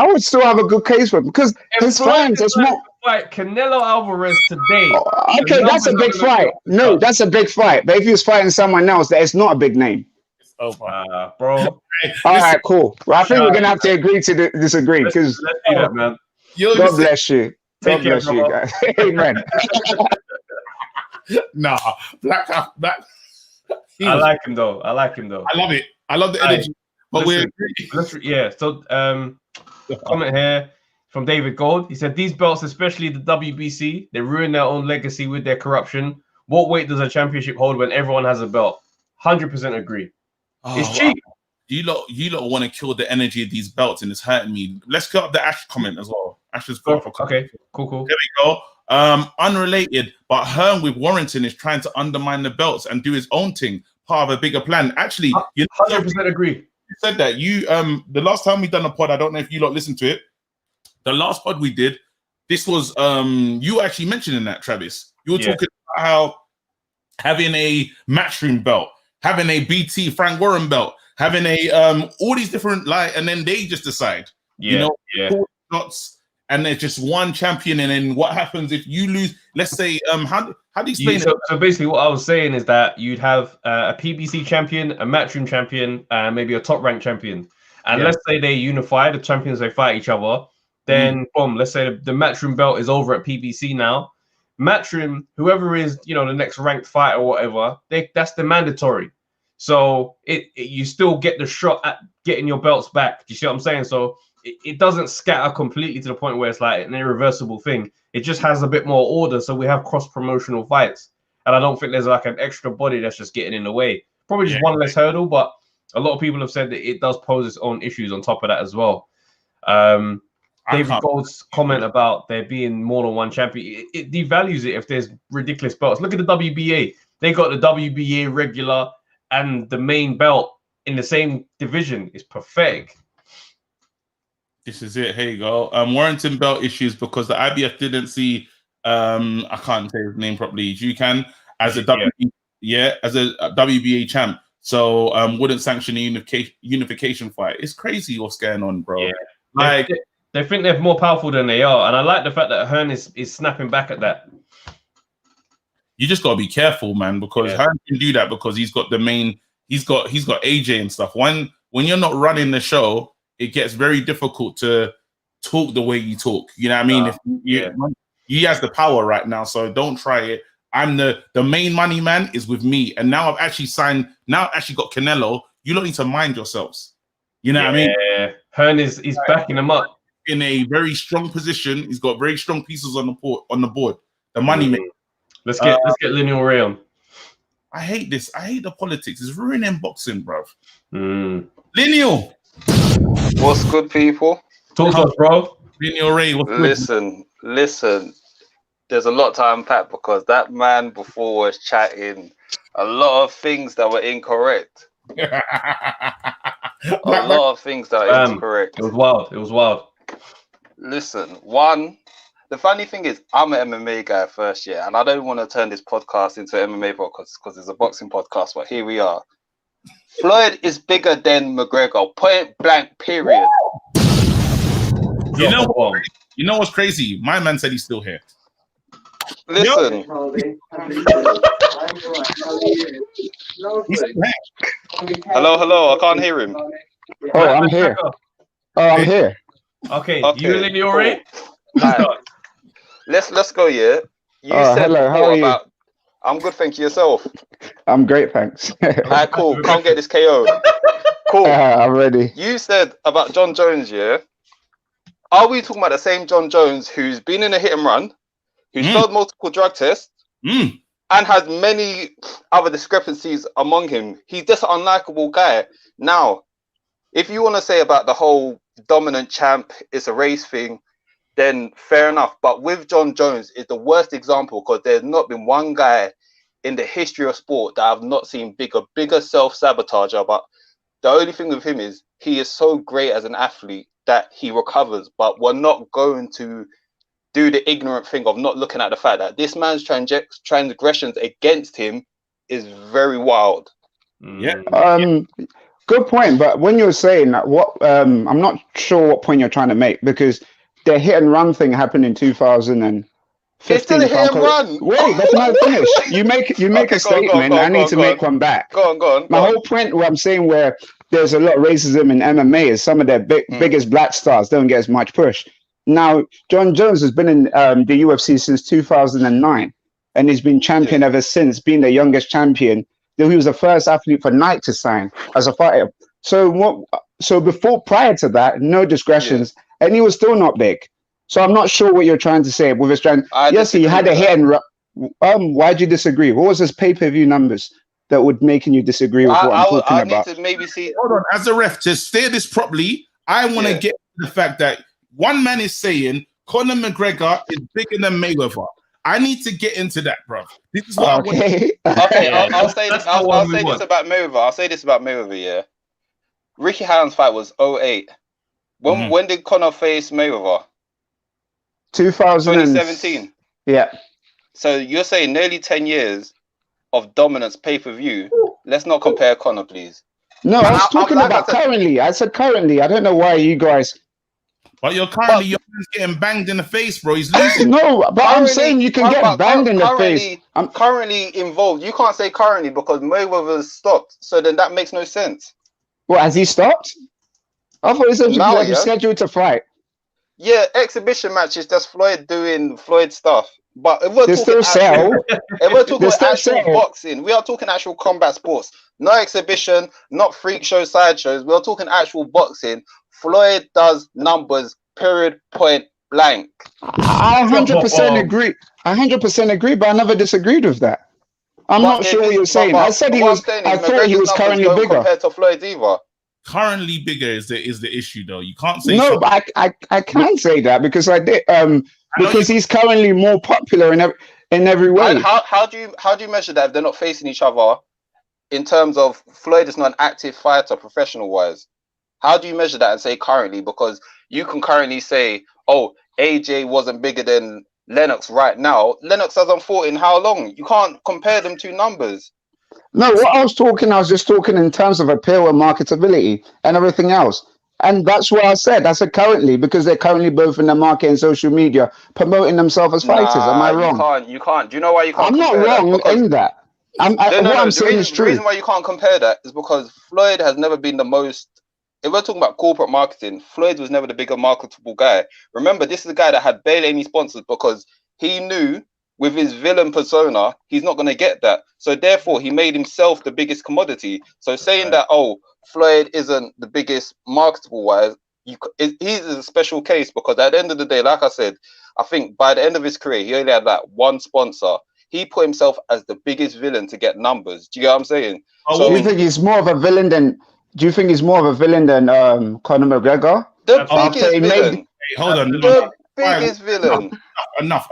would still have a good case for him because his fans. It's not fight Canelo Alvarez today. Okay, that's a big fight. No, that's a big fight. But if he was fighting someone else, it's not a big name. It's over, bro. All right, cool. Well, I think we're gonna have to agree to disagree because let's do that, man. God bless you. God bless you, guys. Amen. Nah, Black. I like him though. I love it. I love the energy. But So comment here from David Gold. He said these belts, especially the WBC, they ruin their own legacy with their corruption. What weight does a championship hold when everyone has a belt? 100% agree. It's cheap. You lot want to kill the energy of these belts, and it's hurting me. Let's get up the Ash comment as well. Ash's okay, cool. There we go. Unrelated, but Hearn with Warrington is trying to undermine the belts and do his own thing, part of a bigger plan. Actually, 100% agree. You said that the last time we done a pod, I don't know if you lot listened to it. The last pod we did, this was you actually mentioning that, Travis. You were talking about how having a matchroom belt, having a BT Frank Warren belt, having a all these different and then they just decide, shots, and there's just one champion, and then what happens if you lose? Let's say, how do you explain it? So basically, what I was saying is that you'd have a PBC champion, a matchroom champion, and maybe a top ranked champion. And let's say they unify the champions, they fight each other. Then, boom, let's say the matchroom belt is over at PBC now. Matchroom, whoever is, the next ranked fighter or whatever, that's the mandatory. So you still get the shot at getting your belts back. Do you see what I'm saying? So it doesn't scatter completely to the point where it's like an irreversible thing. It just has a bit more order. So we have cross-promotional fights. And I don't think there's like an extra body that's just getting in the way. Probably just one less hurdle, but a lot of people have said that it does pose its own issues on top of that as well. David Gold's comment about there being more than one champion, it devalues it if there's ridiculous belts. Look at the WBA. They got the WBA regular and the main belt in the same division. It's pathetic. This is it. Here you go. Warrington belt issues because the IBF didn't see I can't say his name properly. You can as a WBA champ. So wouldn't sanction a unification fight. It's crazy what's going on, bro. Yeah. They think they're more powerful than they are, and I like the fact that Hearn is snapping back at that. You just gotta be careful, man, because Hearn can do that because he's got he's got AJ and stuff. When you're not running the show, it gets very difficult to talk the way you talk. You know what I mean? He has the power right now, so don't try it. I'm the main money man is with me, and now I've actually got Canelo. You don't need to mind yourselves. You know what I mean? Yeah, Hearn is backing him up in a very strong position. He's got very strong pieces on the board. The money man. Let's get Lineal Ray on. I hate this. I hate the politics. It's ruining boxing, bruv. Lineal. What's good, people? Talk to us, bro. Lineal Ray. Listen. There's a lot to unpack because that man before was chatting a lot of things that were incorrect. A lot of things that are incorrect. It was wild. Listen, the funny thing is, I'm an MMA guy first, and I don't want to turn this podcast into an MMA podcast because it's a boxing podcast, but here we are. Floyd is bigger than McGregor, point blank, period. You know what's crazy? My man said he's still here. Listen. Hello, I can't hear him. Oh, I'm here. I'm here. Okay. You Lineal Ray? Let's go, You said hello, how are you? I'm good, thank you. Yourself? I'm great, thanks. Alright, cool. Can't get this KO. Cool. I'm ready. You said about John Jones, Are we talking about the same John Jones who's been in a hit and run, who's failed multiple drug tests, and has many other discrepancies among him. He's just an unlikable guy. Now, if you want to say about the whole dominant champ, it's a race thing, then fair enough. But with John Jones, is the worst example because there's not been one guy in the history of sport that I've not seen bigger self-sabotager. But the only thing with him is he is so great as an athlete that he recovers. But we're not going to do the ignorant thing of not looking at the fact that this man's transgressions against him is very wild. Yeah. Good point. But when you're saying that, I'm not sure what point you're trying to make, because the hit and run thing happened in 2015. It's still a hit and run. Wait, that's not finished. You make a statement. I need to make one back. Go on. My whole point, what I'm saying, where there's a lot of racism in MMA, is some of their biggest black stars don't get as much push. Now, John Jones has been in the UFC since 2009, and he's been champion ever since, being the youngest champion. He was the first athlete for Nike to sign as a fighter. So prior to that, no discretions, and he was still not big. So I'm not sure what you're trying to say with his strength. Yes, he had a hit and run. Why'd you disagree? What was his pay-per-view numbers that would making you disagree with what I'm talking about? Need to maybe see. Hold on, as a ref, to steer this properly, I want to get the fact that one man is saying Conor McGregor is bigger than Mayweather. I need to get into that, bro. This is what I want. Okay, I'll say this. I'll say this about Mayweather. I'll say this about Mayweather. Yeah, Ricky Hatton's fight was 08. When did Conor face Mayweather? 2017. Yeah. So you're saying nearly 10 years of dominance pay-per-view. Let's not compare Conor, please. No, I was talking about currently. I said currently. I don't know why you guys. But you're currently your man's getting banged in the face, bro. He's losing. No, but I'm saying you can get banged in the face. I'm currently involved. You can't say currently because Mayweather's stopped. So then that makes no sense. Well, has he stopped? I thought he said he's scheduled to fight. Yeah, exhibition matches, just Floyd doing Floyd stuff. But if we're talking actual boxing, we are talking actual combat sports. No exhibition, not freak show sideshows. We are talking actual boxing. Floyd does numbers, period, point blank. I 100% agree. I 100% agree, but I never disagreed with that. I'm not sure what you're saying. I said he was. I thought he was currently bigger compared to Floyd's either. Currently bigger is the issue, though. You can't say no, but I can say that because I did because he's currently more popular in every way. How do you measure that if they're not facing each other in terms of Floyd is not an active fighter professional wise? How do you measure that and say currently? Because you can currently say, oh, AJ wasn't bigger than Lennox right now. Lennox hasn't fought in how long? You can't compare them to numbers. No, what I was just talking in terms of appeal and marketability and everything else. And that's what I said. I said currently, because they're currently both in the market and social media promoting themselves as fighters. Am I wrong? You can't. Do you know why you can't? I'm not wrong in that. I'm saying is true. The reason why you can't compare that is because Floyd has never been the most. If we're talking about corporate marketing, Floyd was never the bigger marketable guy. Remember, this is a guy that had barely any sponsors because he knew with his villain persona, he's not going to get that. So therefore, he made himself the biggest commodity. So saying that, oh, Floyd isn't the biggest marketable wise, he's a special case because at the end of the day, like I said, I think by the end of his career, he only had like one sponsor. He put himself as the biggest villain to get numbers. Do you get what I'm saying? So you think he's more of a villain than? Do you think he's more of a villain than Conor McGregor? The biggest villain. Hey, hold on. The biggest villain. Enough.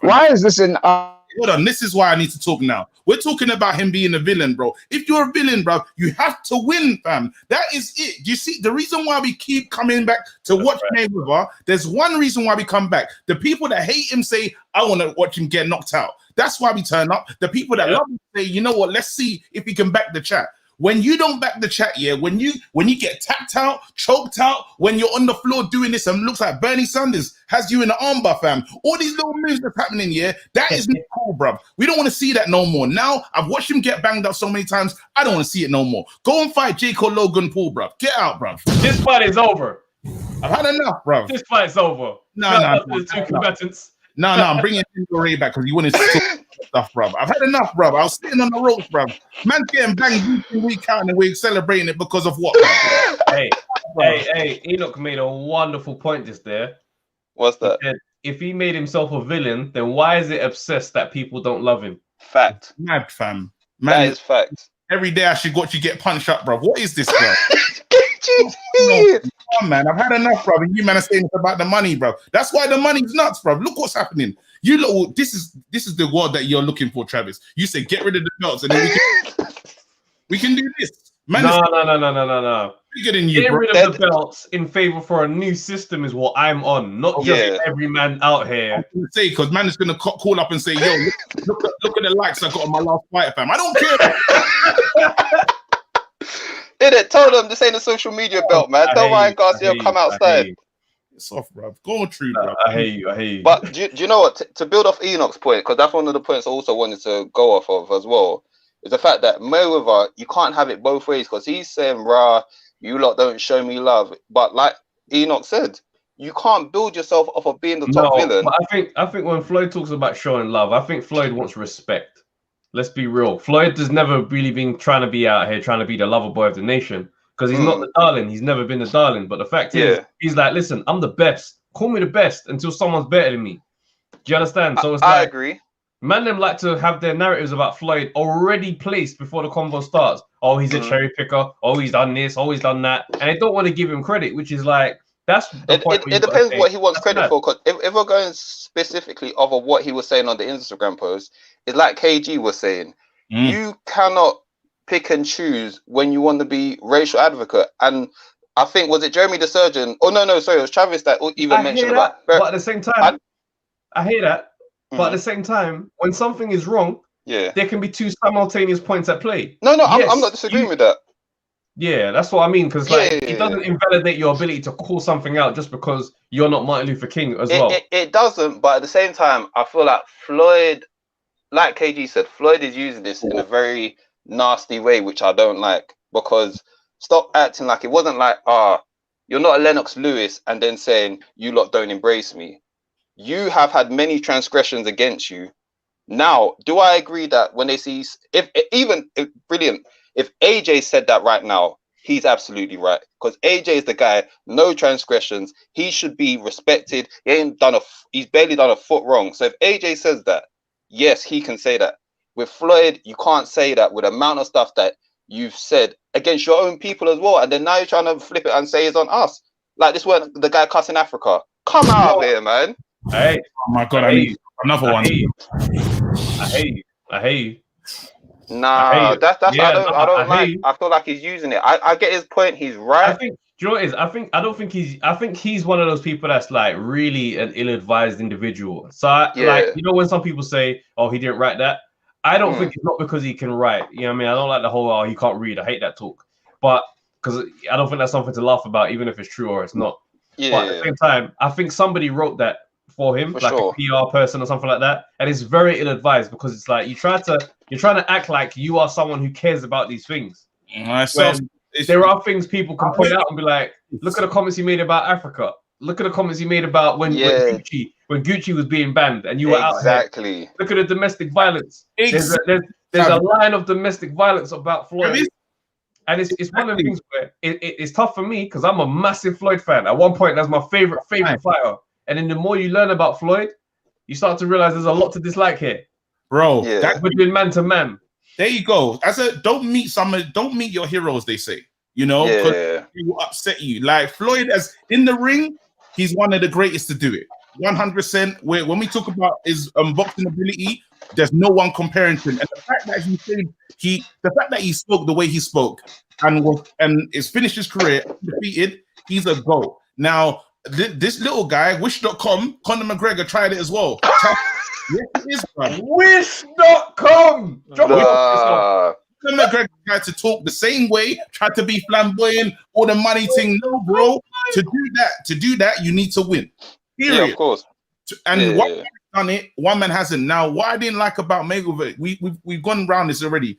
Why is this in? Hold on. This is why I need to talk now. We're talking about him being a villain, bro. If you're a villain, bro, you have to win, fam. That is it. Do you see the reason why we keep coming back to watch Mayweather? There's one reason why we come back. The people that hate him say, I want to watch him get knocked out. That's why we turn up. The people that love him say, you know what? Let's see if he can back the chat. When you don't back the chat, when you get tapped out, choked out, when you're on the floor doing this and looks like Bernie Sanders has you in the armbar, fam. All these little moves that's happening here, that is not cool, bruv. We don't want to see that no more. Now, I've watched him get banged up so many times, I don't want to see it no more. Go and fight Jake or Logan Paul, bruv. Get out, bruv. This fight is over. I've had enough, bruv. This fight's over. No. The two combatants. No, I'm bringing Ray back because you wanted to talk stuff, bruv. I've had enough, bruv. I was sitting on the ropes, bruv. Man's getting banged week out and we're celebrating it because of what, bruv? Hey, Enoch made a wonderful point just there. What's that? If he made himself a villain, then why is it obsessed that people don't love him? Fact. Mad, fam. That is fact. Every day I should watch you get punched up, bro. What is this, bro? Come on, man. I've had enough, bro. And you man are saying about the money, bro. That's why the money's nuts, bro. Look what's happening. You look. This is the world that you're looking for, Travis. You say get rid of the belts, and then we can do this. Man, no. Getting you, getting rid of the belts in favor for a new system is what I'm on, not just every man out here. I'm gonna say because man is gonna call up and say, "Yo, look at the likes I got on my last fight, fam." I don't care. Did it? Tell them this ain't a social media belt, man. Don't mind Garcia come outside. It's off, bro. Go through, bro. I hate you. But do you know what? To build off Enoch's point, because that's one of the points I also wanted to go off of as well, is the fact that Mayweather, you can't have it both ways, because he's saying, "Rah, you lot don't show me love." But like Enoch said, you can't build yourself off of being the top villain. But I think when Floyd talks about showing love, I think Floyd wants respect. Let's be real. Floyd has never really been trying to be out here, trying to be the lover boy of the nation, because he's not the darling. He's never been the darling. But the fact is, he's like, listen, I'm the best. Call me the best until someone's better than me. Do you understand? So it's I agree. Man, them like to have their narratives about Floyd already placed before the convo starts. Oh, he's a cherry picker. Oh, he's done this. Oh, he's done that. And they don't want to give him credit, which is like, that's the point. It depends what he wants credit for. Because if we're going specifically over what he was saying on the Instagram post, it's like KG was saying, you cannot pick and choose when you want to be racial advocate. And I think, was it Jeremy the Surgeon? Oh, no, sorry, it was Travis that even mentioned about. But at the same time, I hear that. But at the same time, when something is wrong, there can be two simultaneous points at play. No, I'm not disagreeing with that. Yeah, that's what I mean. Because it doesn't invalidate your ability to call something out just because you're not Martin Luther King as well. It doesn't. But at the same time, I feel like Floyd, like KG said, Floyd is using this in a very nasty way, which I don't like. Because stop acting like it wasn't like, you're not a Lennox Lewis, and then saying you lot don't embrace me. You have had many transgressions against you. Now, do I agree that when they see, if AJ said that right now, he's absolutely right. Because AJ is the guy, no transgressions. He should be respected. He's barely done a foot wrong. So if AJ says that, yes, he can say that. With Floyd, you can't say that with the amount of stuff that you've said against your own people as well. And then now you're trying to flip it and say it's on us. Like this one, the guy cussing Africa. Come out of here, man. Hey, oh my God, I need another one. I hate you. Nah, that's I don't like. I feel like he's using it. I get his point. He's right. I think I think he's one of those people that's like really an ill-advised individual. So like, you know, when some people say, "Oh, he didn't write that," I don't think it's not because he can write. You know what I mean? I don't like the whole "oh, he can't read." I hate that talk. But because I don't think that's something to laugh about, even if it's true or it's not. Yeah. But at the same time, I think somebody wrote that for him, like a PR person or something like that, and it's very ill-advised because it's like you're trying to act like you are someone who cares about these things. There are things people can point out and be like, look at the comments he made about Africa. Look at the comments he made about when Gucci was being banned and you were out here. Look at the domestic violence. There's a line of domestic violence about Floyd. And it's one of the things where it's tough for me because I'm a massive Floyd fan. At one point, that's my favorite fighter. And then the more you learn about Floyd, you start to realize there's a lot to dislike here. Bro, that's between man to man. There you go. Don't meet your heroes, they say. You know, because he will upset you. Like Floyd, as in the ring, he's one of the greatest to do it. 100%. When we talk about his boxing ability, there's no one comparing to him. And the fact that he spoke the way he spoke and is finished his career undefeated, he's a GOAT. Now, this little guy, Wish.com, Conor McGregor tried it as well. Yes, it is, bro. Wish.com! Conor McGregor tried to talk the same way, tried to be flamboyant, all the money thing. No, bro. To do that, you need to win. Period. Yeah, of course. And one man done it, one man hasn't. Now, what I didn't like about Mayweather, we've gone around this already.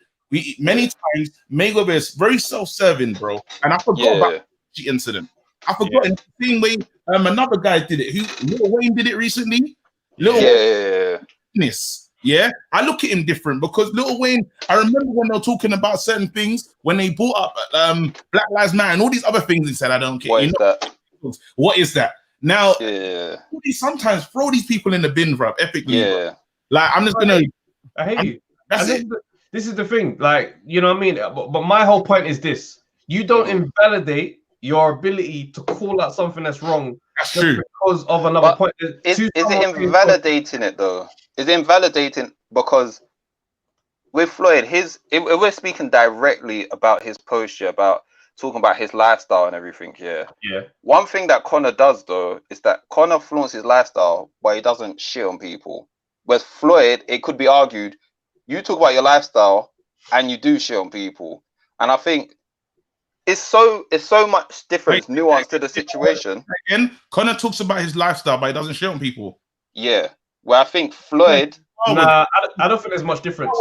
Many times, Mayweather is very self-serving, bro. And I forgot about the incident. I forgot in the same way another guy did it. Lil Wayne did it recently. Yeah, I look at him different because Lil Wayne, I remember when they were talking about certain things, when they brought up Black Lives Matter and all these other things, he said, I don't care. What is that? Now, sometimes throw these people in the bin, bro, epically. Bro. Like, I'm just gonna... I hate you. That's it. This is the thing. Like, you know what I mean? But my whole point is this. You don't invalidate your ability to call out something that's wrong. That's true. Because of another point. Is it invalidating it though? Is it invalidating because with Floyd, if we're speaking directly about his posture, about talking about his lifestyle and everything, yeah. One thing that Conor does though is that Conor flaunts his lifestyle, but he doesn't shit on people. Whereas Floyd, it could be argued, you talk about your lifestyle and you do shit on people, and I think it's so much different nuance to the situation. Again, Conor talks about his lifestyle, but he doesn't shit on people. Yeah, where I think Floyd. Nah, I don't think there's much difference.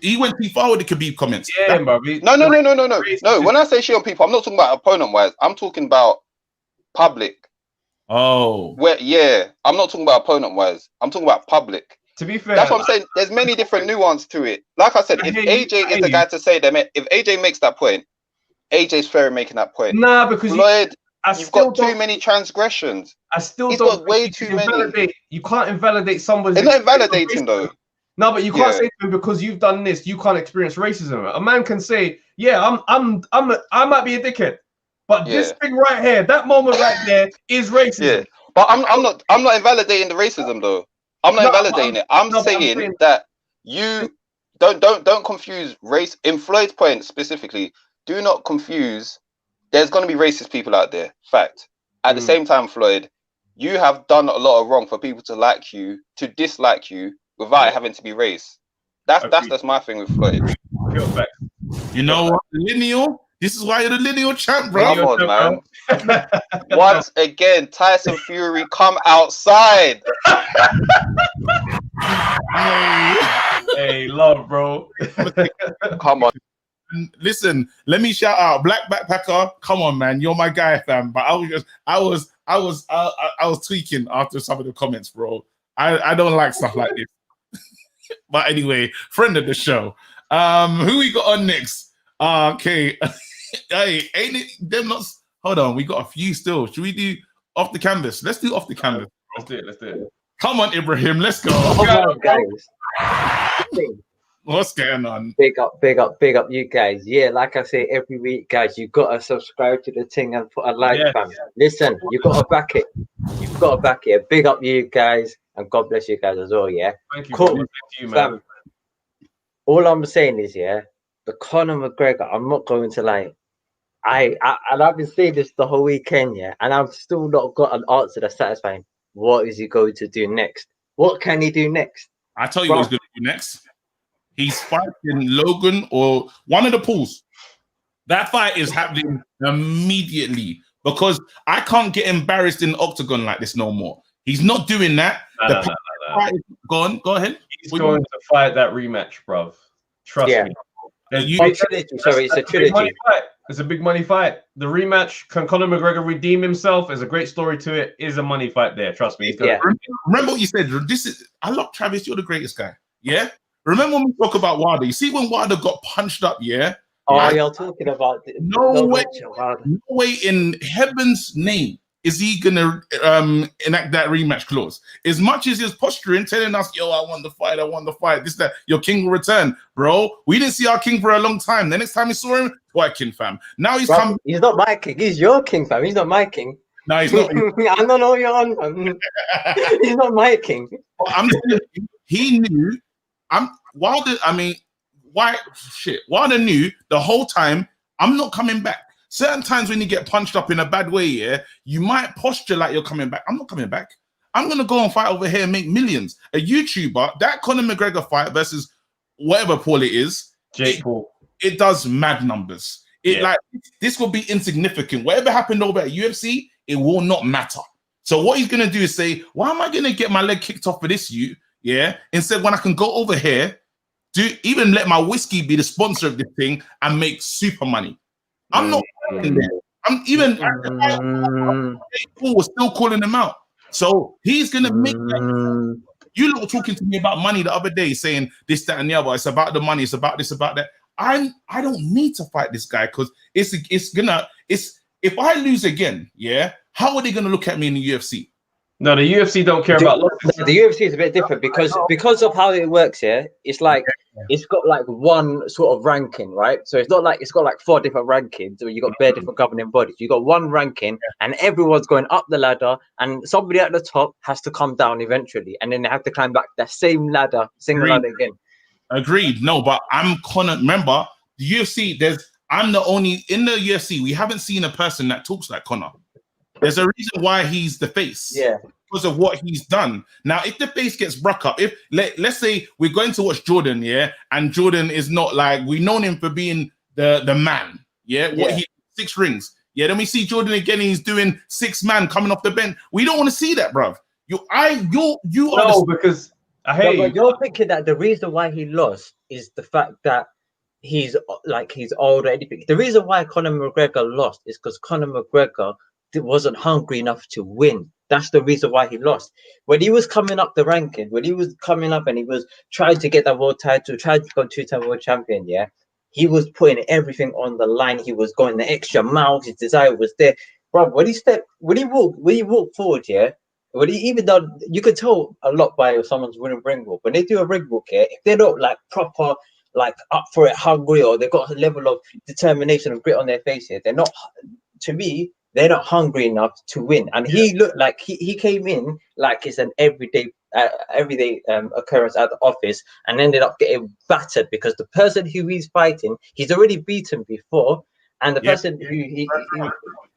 He went too far with the Khabib comments. Yeah, bro. No. When I say shit on people, I'm not talking about opponent wise. I'm talking about public. Oh. I'm not talking about opponent wise. I'm talking about public. To be fair, that's what I'm saying. There's many different nuance to it. Like I said, if AJ is the guy to say that, if AJ makes that point, AJ's fair in making that point. Nah, because Floyd, you've got too many transgressions. He's got way too many. You can't invalidate somebody's. It's not invalidating though. No, but you can't say to him because you've done this, you can't experience racism. A man can say, "Yeah, I might be a dickhead, but this thing right here, that moment right there, is racism." Yeah, but I'm not invalidating the racism though. I'm not invalidating it. I'm saying that you don't confuse race. In Floyd's point specifically, do not confuse. There's going to be racist people out there. Fact. At the same time, Floyd, you have done a lot of wrong for people to like you, to dislike you, without having to be race. That's my thing with Floyd. You know what? Lineal. This is why you're the lineal champ, bro. Come on, man. Once again, Tyson Fury, come outside. Hey, love, bro. Come on. Listen, let me shout out Black Backpacker. Come on, man, you're my guy, fam. But I was tweaking after some of the comments, bro. I don't like stuff like this. But anyway, friend of the show. Who we got on next? Okay. Hey, ain't it them not? Hold on, we got a few still. Should we do off the canvas? Let's do off the canvas. Let's do it. Come on, Ibrahim, let's go. Guys. What's going on? Big up you guys. Yeah, like I say every week, guys, you gotta subscribe to the thing and put a like, fam. Listen, you gotta back it. You've got to back it. Big up you guys, and God bless you guys as well. Yeah. Thank you. Cool. Thank you, man. Fam, all I'm saying is, the Conor McGregor. I'm not going to lie. I've been saying this the whole weekend, and I've still not got an answer that's satisfying. What is he going to do next? What can he do next? I tell you what he's going to do next. He's fighting Logan or one of the pools. That fight is happening immediately because I can't get embarrassed in the octagon like this no more. He's not doing that. No. Go ahead. He's going to fight that rematch, bruv. Trust me. It's a trilogy. It's a big money fight. The rematch, can Conor McGregor redeem himself? There's a great story to it. Is a money fight there. Trust me. Remember what you said. I love Travis. You're the greatest guy. Yeah. Remember when we talk about Wilder? You see when Wilder got punched up, you're talking about no way in heaven's name is he gonna enact that rematch clause. As much as he's posturing, telling us, "Yo, I won the fight, this, that, your king will return," bro. We didn't see our king for a long time. The next time we saw him, king, fam. Now he's come. He's not my king. He's your king, fam. He's not my king. No, he's not. I don't know you're on. He's not my king. I'm telling you, he knew. Wilder knew the whole time I'm not coming back. Certain times when you get punched up in a bad way, you might posture like you're coming back. I'm not coming back. I'm gonna go and fight over here and make millions. A YouTuber, that Conor McGregor fight versus whatever Paul it is, Jake Paul, it does mad numbers. This will be insignificant. Whatever happened over at UFC, it will not matter. So what he's gonna do is say, why am I gonna get my leg kicked off for this instead when I can go over here, even let my whiskey be the sponsor of this thing and make super money. I'm not I'm even Paul was still calling him out. So he's gonna make that. You lot were talking to me about money the other day, saying this, that, and the other. It's about the money, it's about this, about that. I don't need to fight this guy because if I lose again, how are they gonna look at me in the UFC? No, the UFC don't care about losses. The UFC is a bit different because of how it works here. It's like it's got like one sort of ranking, right? So it's not like it's got like 4 different rankings, or you got bare different governing bodies. You got one ranking, and everyone's going up the ladder, and somebody at the top has to come down eventually, and then they have to climb back the same ladder, single ladder again. Agreed. No, but I'm Conor. Remember, the UFC. I'm the only in the UFC. We haven't seen a person that talks like Conor. There's a reason why he's the face. Yeah. Because of what he's done. Now, if the face gets broke up, if let's say we're going to watch Jordan, yeah, and Jordan is not like we've known him for being the man, yeah. What he 6 rings, yeah. Then we see Jordan again. He's doing 6-man coming off the bench. We don't want to see that, bruv. Because but you're thinking that the reason why he lost is the fact that he's old or anything. The reason why Conor McGregor lost is because Conor McGregor wasn't hungry enough to win. That's the reason why he lost. When he was coming up the ranking, when he was coming up and he was trying to get that world title, trying to become 2-time world champion, yeah, he was putting everything on the line. He was going the extra mile. His desire was there, bro. When he walked forward, yeah, even though you could tell a lot by someone's winning ring walk. When they do a ring walk, yeah, if they're not like proper, like up for it, hungry, or they've got a level of determination and grit on their face here, they're not. To me, they're not hungry enough to win. And he looked like he came in like it's an everyday occurrence at the office, and ended up getting battered because the person who he's fighting, he's already beaten before, and the person who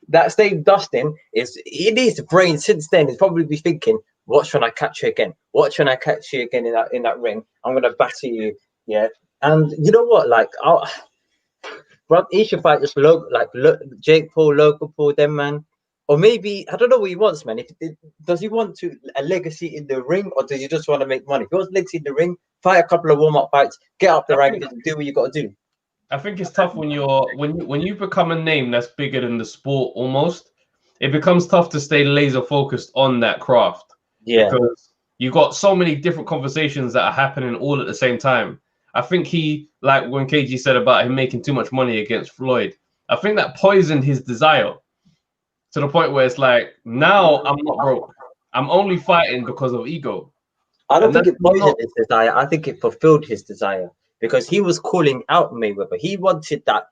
that same Dustin in his brain since then is probably be thinking, "What should I catch you again? What should I catch you again in that ring? I'm gonna batter you." Yeah, and you know what? Like, bro, he should fight just Jake Paul, Logan Paul, them man, or maybe I don't know what he wants, man. Does he want a legacy in the ring, or does he just want to make money? If he wants legacy in the ring, fight a couple of warm-up fights, get up the rankings, and do what you got to do. I think it's tough when you become a name that's bigger than the sport almost. It becomes tough to stay laser focused on that craft. Yeah, because you got so many different conversations that are happening all at the same time. I think he, like when KG said about him making too much money against Floyd, I think that poisoned his desire to the point where it's like, now I'm not broke. I'm only fighting because of ego. I don't think it poisoned his desire. I think it fulfilled his desire because he was calling out Mayweather. He wanted that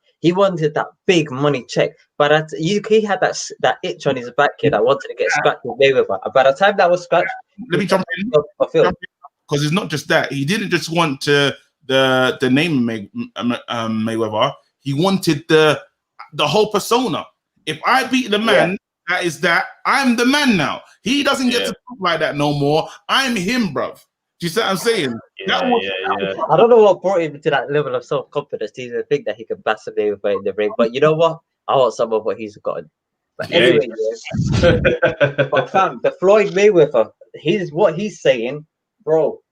big money check. But he had that itch on his back here that wanted to get scratched with Mayweather. By the time that was scratched, let me jump in. Because it's not just that. He didn't just want to the name Mayweather. He wanted the whole persona. If I beat the man, that I'm the man now. He doesn't get to talk like that no more. I'm him, bruv. Do you see what I'm saying? I don't know what brought him to that level of self-confidence to even think that he could batter Mayweather in the ring. But you know what? I want some of what he's gotten. But anyway, but fam, the Floyd Mayweather, what he's saying, bro.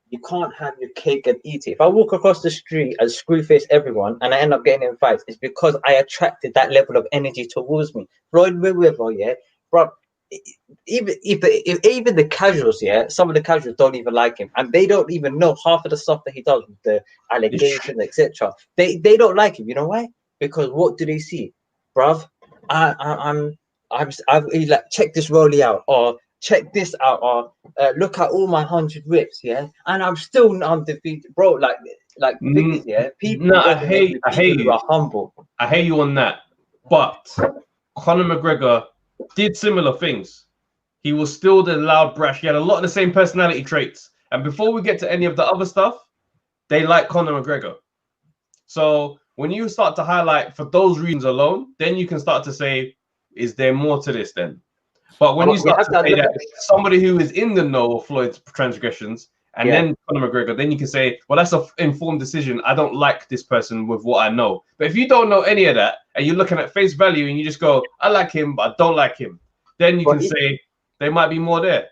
You can't have your cake and eat it. If I walk across the street and screwface everyone and I end up getting in fights, it's because I attracted that level of energy towards me. Floyd Mayweather, yeah, bro. Even the casuals, yeah, some of the casuals don't even like him, and they don't even know half of the stuff that he does with the allegations, etc. They don't like him. You know why? Because what do they see, bruv? I'm like, check this rollie out, or check this out, or look at all my 100 whips, yeah, and I'm still undefeated, bro. Like figures, yeah. People, I hate you. Are humble. I hate you on that, but Conor McGregor did similar things. He was still the loud, brash. He had a lot of the same personality traits. And before we get to any of the other stuff, they like Conor McGregor. So when you start to highlight for those reasons alone, then you can start to say, is there more to this then? But when you start to say that somebody who is in the know of Floyd's transgressions, and then Conor McGregor, then you can say, well, that's an informed decision. I don't like this person with what I know. But if you don't know any of that, and you're looking at face value, and you just go, I like him, but I don't like him, then you can say there might be more there.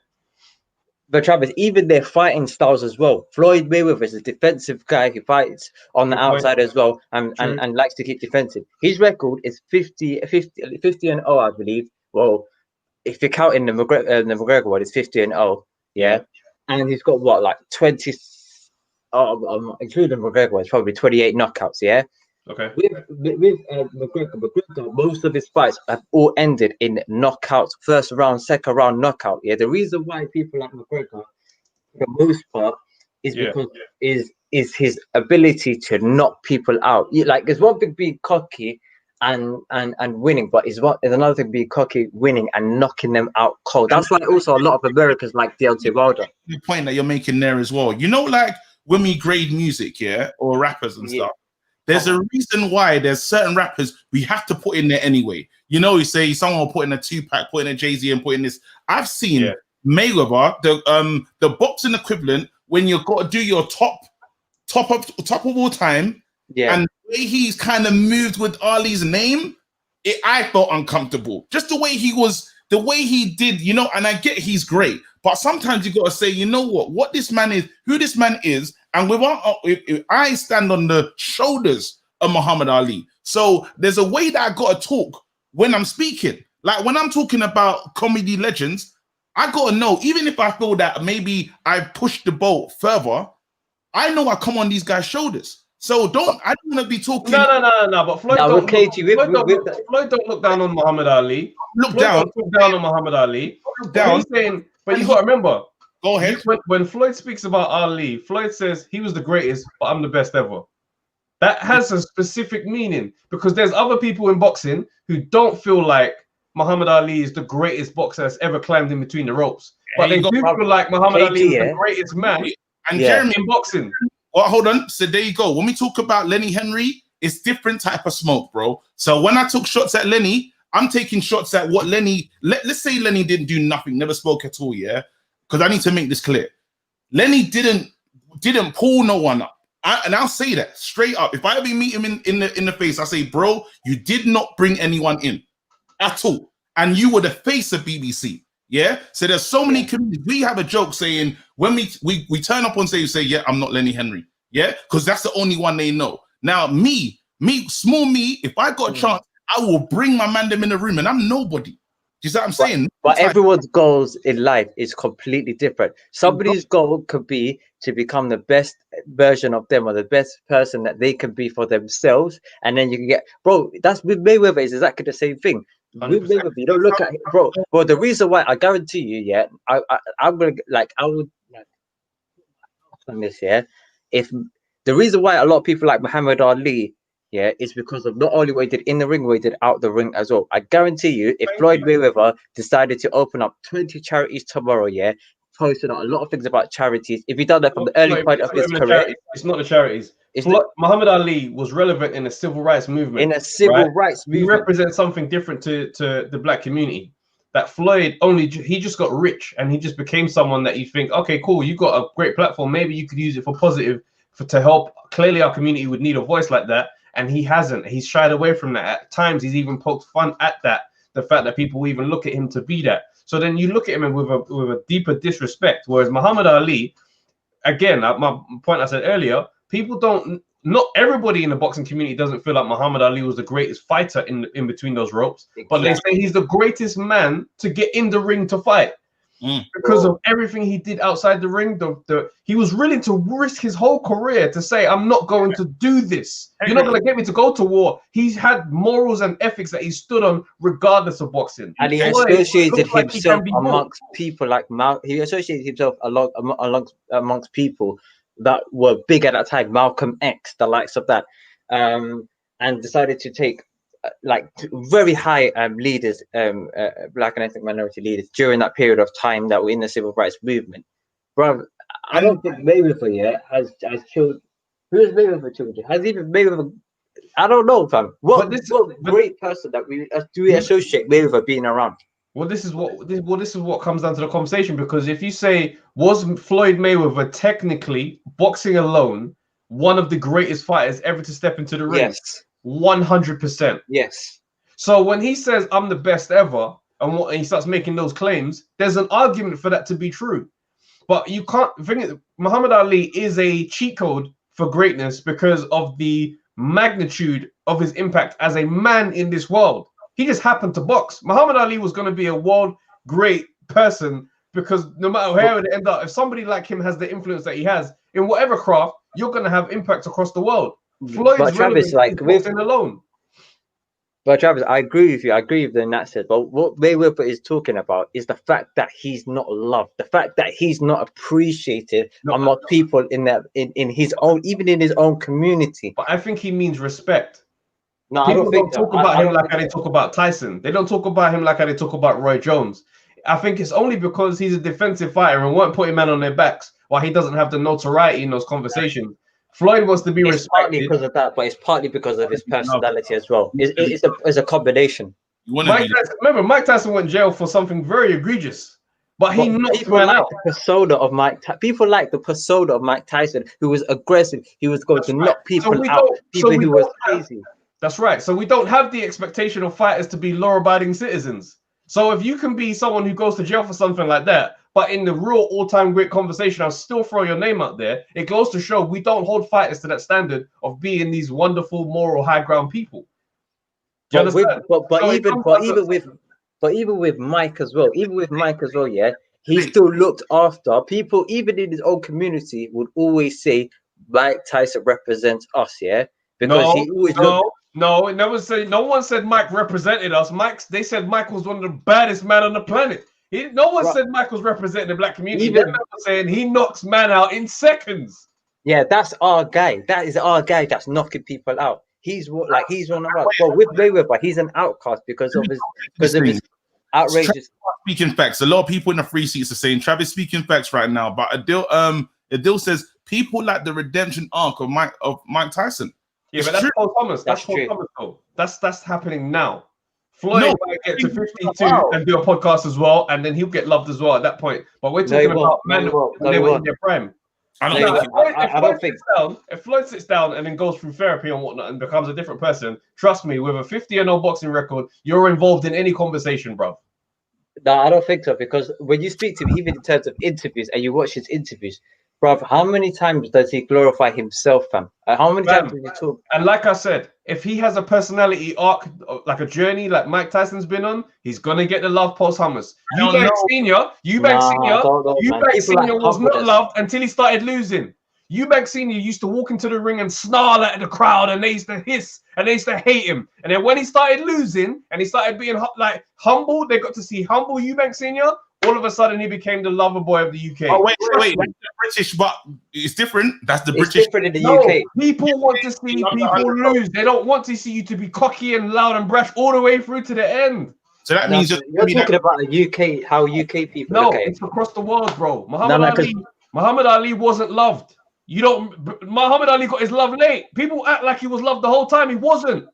But Travis, even their fighting styles as well. Floyd Mayweather is a defensive guy who fights on the outside as well, and likes to keep defensive. His record is 50-0, I believe. Well, if you're counting the McGregor one, it's 50-0. Yeah. And he's got what, like 20, including McGregor, it's probably 28 knockouts, yeah? Okay. With McGregor, most of his fights have all ended in knockouts, first round, second round knockout. Yeah, the reason why people like McGregor, for the most part, is because is his ability to knock people out. Like, it's one thing being cocky and winning, but it's another thing being cocky, winning, and knocking them out cold. That's why also a lot of Americans like Deontay Wilder. The point that you're making there as well. You know, like when we grade music, or rappers and stuff. There's a reason why there's certain rappers we have to put in there anyway. You know, you say someone will put in a Tupac, put in a Jay-Z, and put in this. I've seen Mayweather, the boxing equivalent, when you've got to do your top of all time, and the way he's kind of moved with Ali's name, I felt uncomfortable. Just the way he was, the way he did, you know, and I get he's great, but sometimes you got to say, you know what this man is, who this man is. And if I stand on the shoulders of Muhammad Ali. So there's a way that I got to talk when I'm speaking. Like when I'm talking about comedy legends, I got to know, even if I feel that maybe I've pushed the boat further, I know I come on these guys' shoulders. So I don't want to be talking. No. But Floyd don't look down on Muhammad Ali. Look down on Muhammad Ali. Look down. He's saying, but you got to remember. Go ahead. When Floyd speaks about Ali, Floyd says he was the greatest, but I'm the best ever. That has a specific meaning because there's other people in boxing who don't feel like Muhammad Ali is the greatest boxer that's ever climbed in between the ropes. But they do feel like Muhammad Ali is the greatest man Jeremy in boxing. Well, hold on. So there you go. When we talk about Lenny Henry, it's different type of smoke, bro. So when I took shots at Lenny, I'm taking shots at what Lenny, let's say Lenny didn't do nothing, never spoke at all, because I need to make this clear. Lenny didn't pull no one up. And I'll say that straight up. If I ever meet him in the face, I say, bro, you did not bring anyone in at all. And you were the face of BBC. Yeah. So there's so many communities. We have a joke saying when we turn up on stage, say, yeah, I'm not Lenny Henry. Yeah. Because that's the only one they know. Now, small me, if I got a chance, I will bring my man them in the room and I'm nobody. You see what I'm saying? But everyone's goals in life is completely different. Somebody's goal could be to become the best version of them or the best person that they can be for themselves. And then you can get, bro, that's with Mayweather is exactly the same thing. 100%. With Mayweather, you don't look at it, bro. Well, the reason why I guarantee you, I'm gonna I would on this, if the reason why a lot of people like Muhammad Ali, it's because of not only what he did in the ring, what he did out the ring as well. I guarantee you, if Floyd Mayweather decided to open up 20 charities tomorrow, posting out a lot of things about charities, if he done that from the early point of his career, it's not the charities. Muhammad Ali was relevant in the civil rights movement. He represents something different to the black community. That Floyd he just got rich and he just became someone that you think, okay, cool, you got a great platform. Maybe you could use it for positive, to help. Clearly, our community would need a voice like that. And he hasn't. He's shied away from that. At times, he's even poked fun at that. The fact that people even look at him to be that. So then you look at him with a deeper disrespect. Whereas Muhammad Ali, again, my point I said earlier, not everybody in the boxing community doesn't feel like Muhammad Ali was the greatest fighter in between those ropes. But they say he's the greatest man to get in the ring to fight. Because of everything he did outside the ring, he was willing to risk his whole career to say, I'm not going to do this. You're not going to get me to go to war. He's had morals and ethics that he stood on regardless of boxing. And he associated himself amongst people like he associated himself amongst people that were big at that time, Malcolm X, the likes of that, and decided to take very high leaders, black and ethnic minority leaders during that period of time that were in the civil rights movement. Bro, I don't think Mayweather has killed. Who is Mayweather children? Has even Mayweather? I don't know, fam. What great person that we associate Mayweather being around? Well, this is what comes down to the conversation, because if you say, was Floyd Mayweather technically, boxing alone, one of the greatest fighters ever to step into the ring? Yes. 100%. Yes. So when he says I'm the best ever, and he starts making those claims, there's an argument for that to be true. But you can't think Muhammad Ali is a cheat code for greatness because of the magnitude of his impact as a man in this world. He just happened to box. Muhammad Ali was going to be a world great person because no matter where it end up, if somebody like him has the influence that he has in whatever craft, you're going to have impact across the world. Floyd's Travis, like with alone. But Travis, I agree with you. I agree with you in that sense. But what Mayweather is talking about is the fact that he's not loved, the fact that he's not appreciated among people in his own, even in his own community. But I think he means respect. No, people I don't think talk about him like how they talk about Tyson. They don't talk about him like how they talk about Roy Jones. I think it's only because he's a defensive fighter and won't put man on their backs why he doesn't have the notemoriety in those conversations. Floyd wants to be respected. Partly because of that, but it's partly because of his personality as well. It's a combination. Mike Tyson went to jail for something very egregious, but he knocked people like the persona of people like the persona of Mike Tyson, who was aggressive. He was going to knock people out. People who was crazy. That's right. So we don't have the expectation of fighters to be law-abiding citizens. So if you can be someone who goes to jail for something like that, but in the real all-time great conversation, I'll still throw your name out there. It goes to show we don't hold fighters to that standard of being these wonderful, moral, high-ground people. Do you understand? But even with Mike as well, yeah, he still looked after people. Even in his own community, would always say Mike Tyson represents us, yeah, because he always No, it never said. No one said Mike represented us. They said Mike was one of the baddest men on the planet. No one said Mike was representing the black community. They were saying he knocks man out in seconds. Yeah, that's our guy. That is our guy that's knocking people out. He's one of us. Well, with Mayweather, he's an outcast because of his outrageous. Speaking facts. A lot of people in the free seats are saying Travis speaking facts right now. But Adil says people like the redemption arc of Mike Tyson. Yeah, but that's Paul Thomas. That's Paul Thomas, though. That's happening now. Floyd might get to 52 and do a podcast as well, and then he'll get loved as well at that point. But we're talking about men when they were in their prime. If Floyd sits down and then goes through therapy and whatnot and becomes a different person, trust me, with a 50-0 boxing record, you're involved in any conversation, bro. No, I don't think so, because when you speak to him, even in terms of interviews, and you watch his interviews, bruv, how many times does he glorify himself, fam? How many times does he talk? And like I said, if he has a personality arc, like a journey like Mike Tyson's been on, he's going to get the love posthumous. Eubank Sr. was not loved until he started losing. Eubank Sr. used to walk into the ring and snarl at the crowd, and they used to hiss, and they used to hate him. And then when he started losing, and he started being like humble, they got to see humble Eubank Sr., all of a sudden, he became the lover boy of the UK. Oh, wait. That's the British, but it's different. That's the British. It's different in the UK. People want to see people lose. They don't want to see you to be cocky and loud and brash all the way through to the end. So that means you're talking about the UK, how UK people look at it. It's across the world, bro. Muhammad Ali wasn't loved. Muhammad Ali got his love late. People act like he was loved the whole time. He wasn't.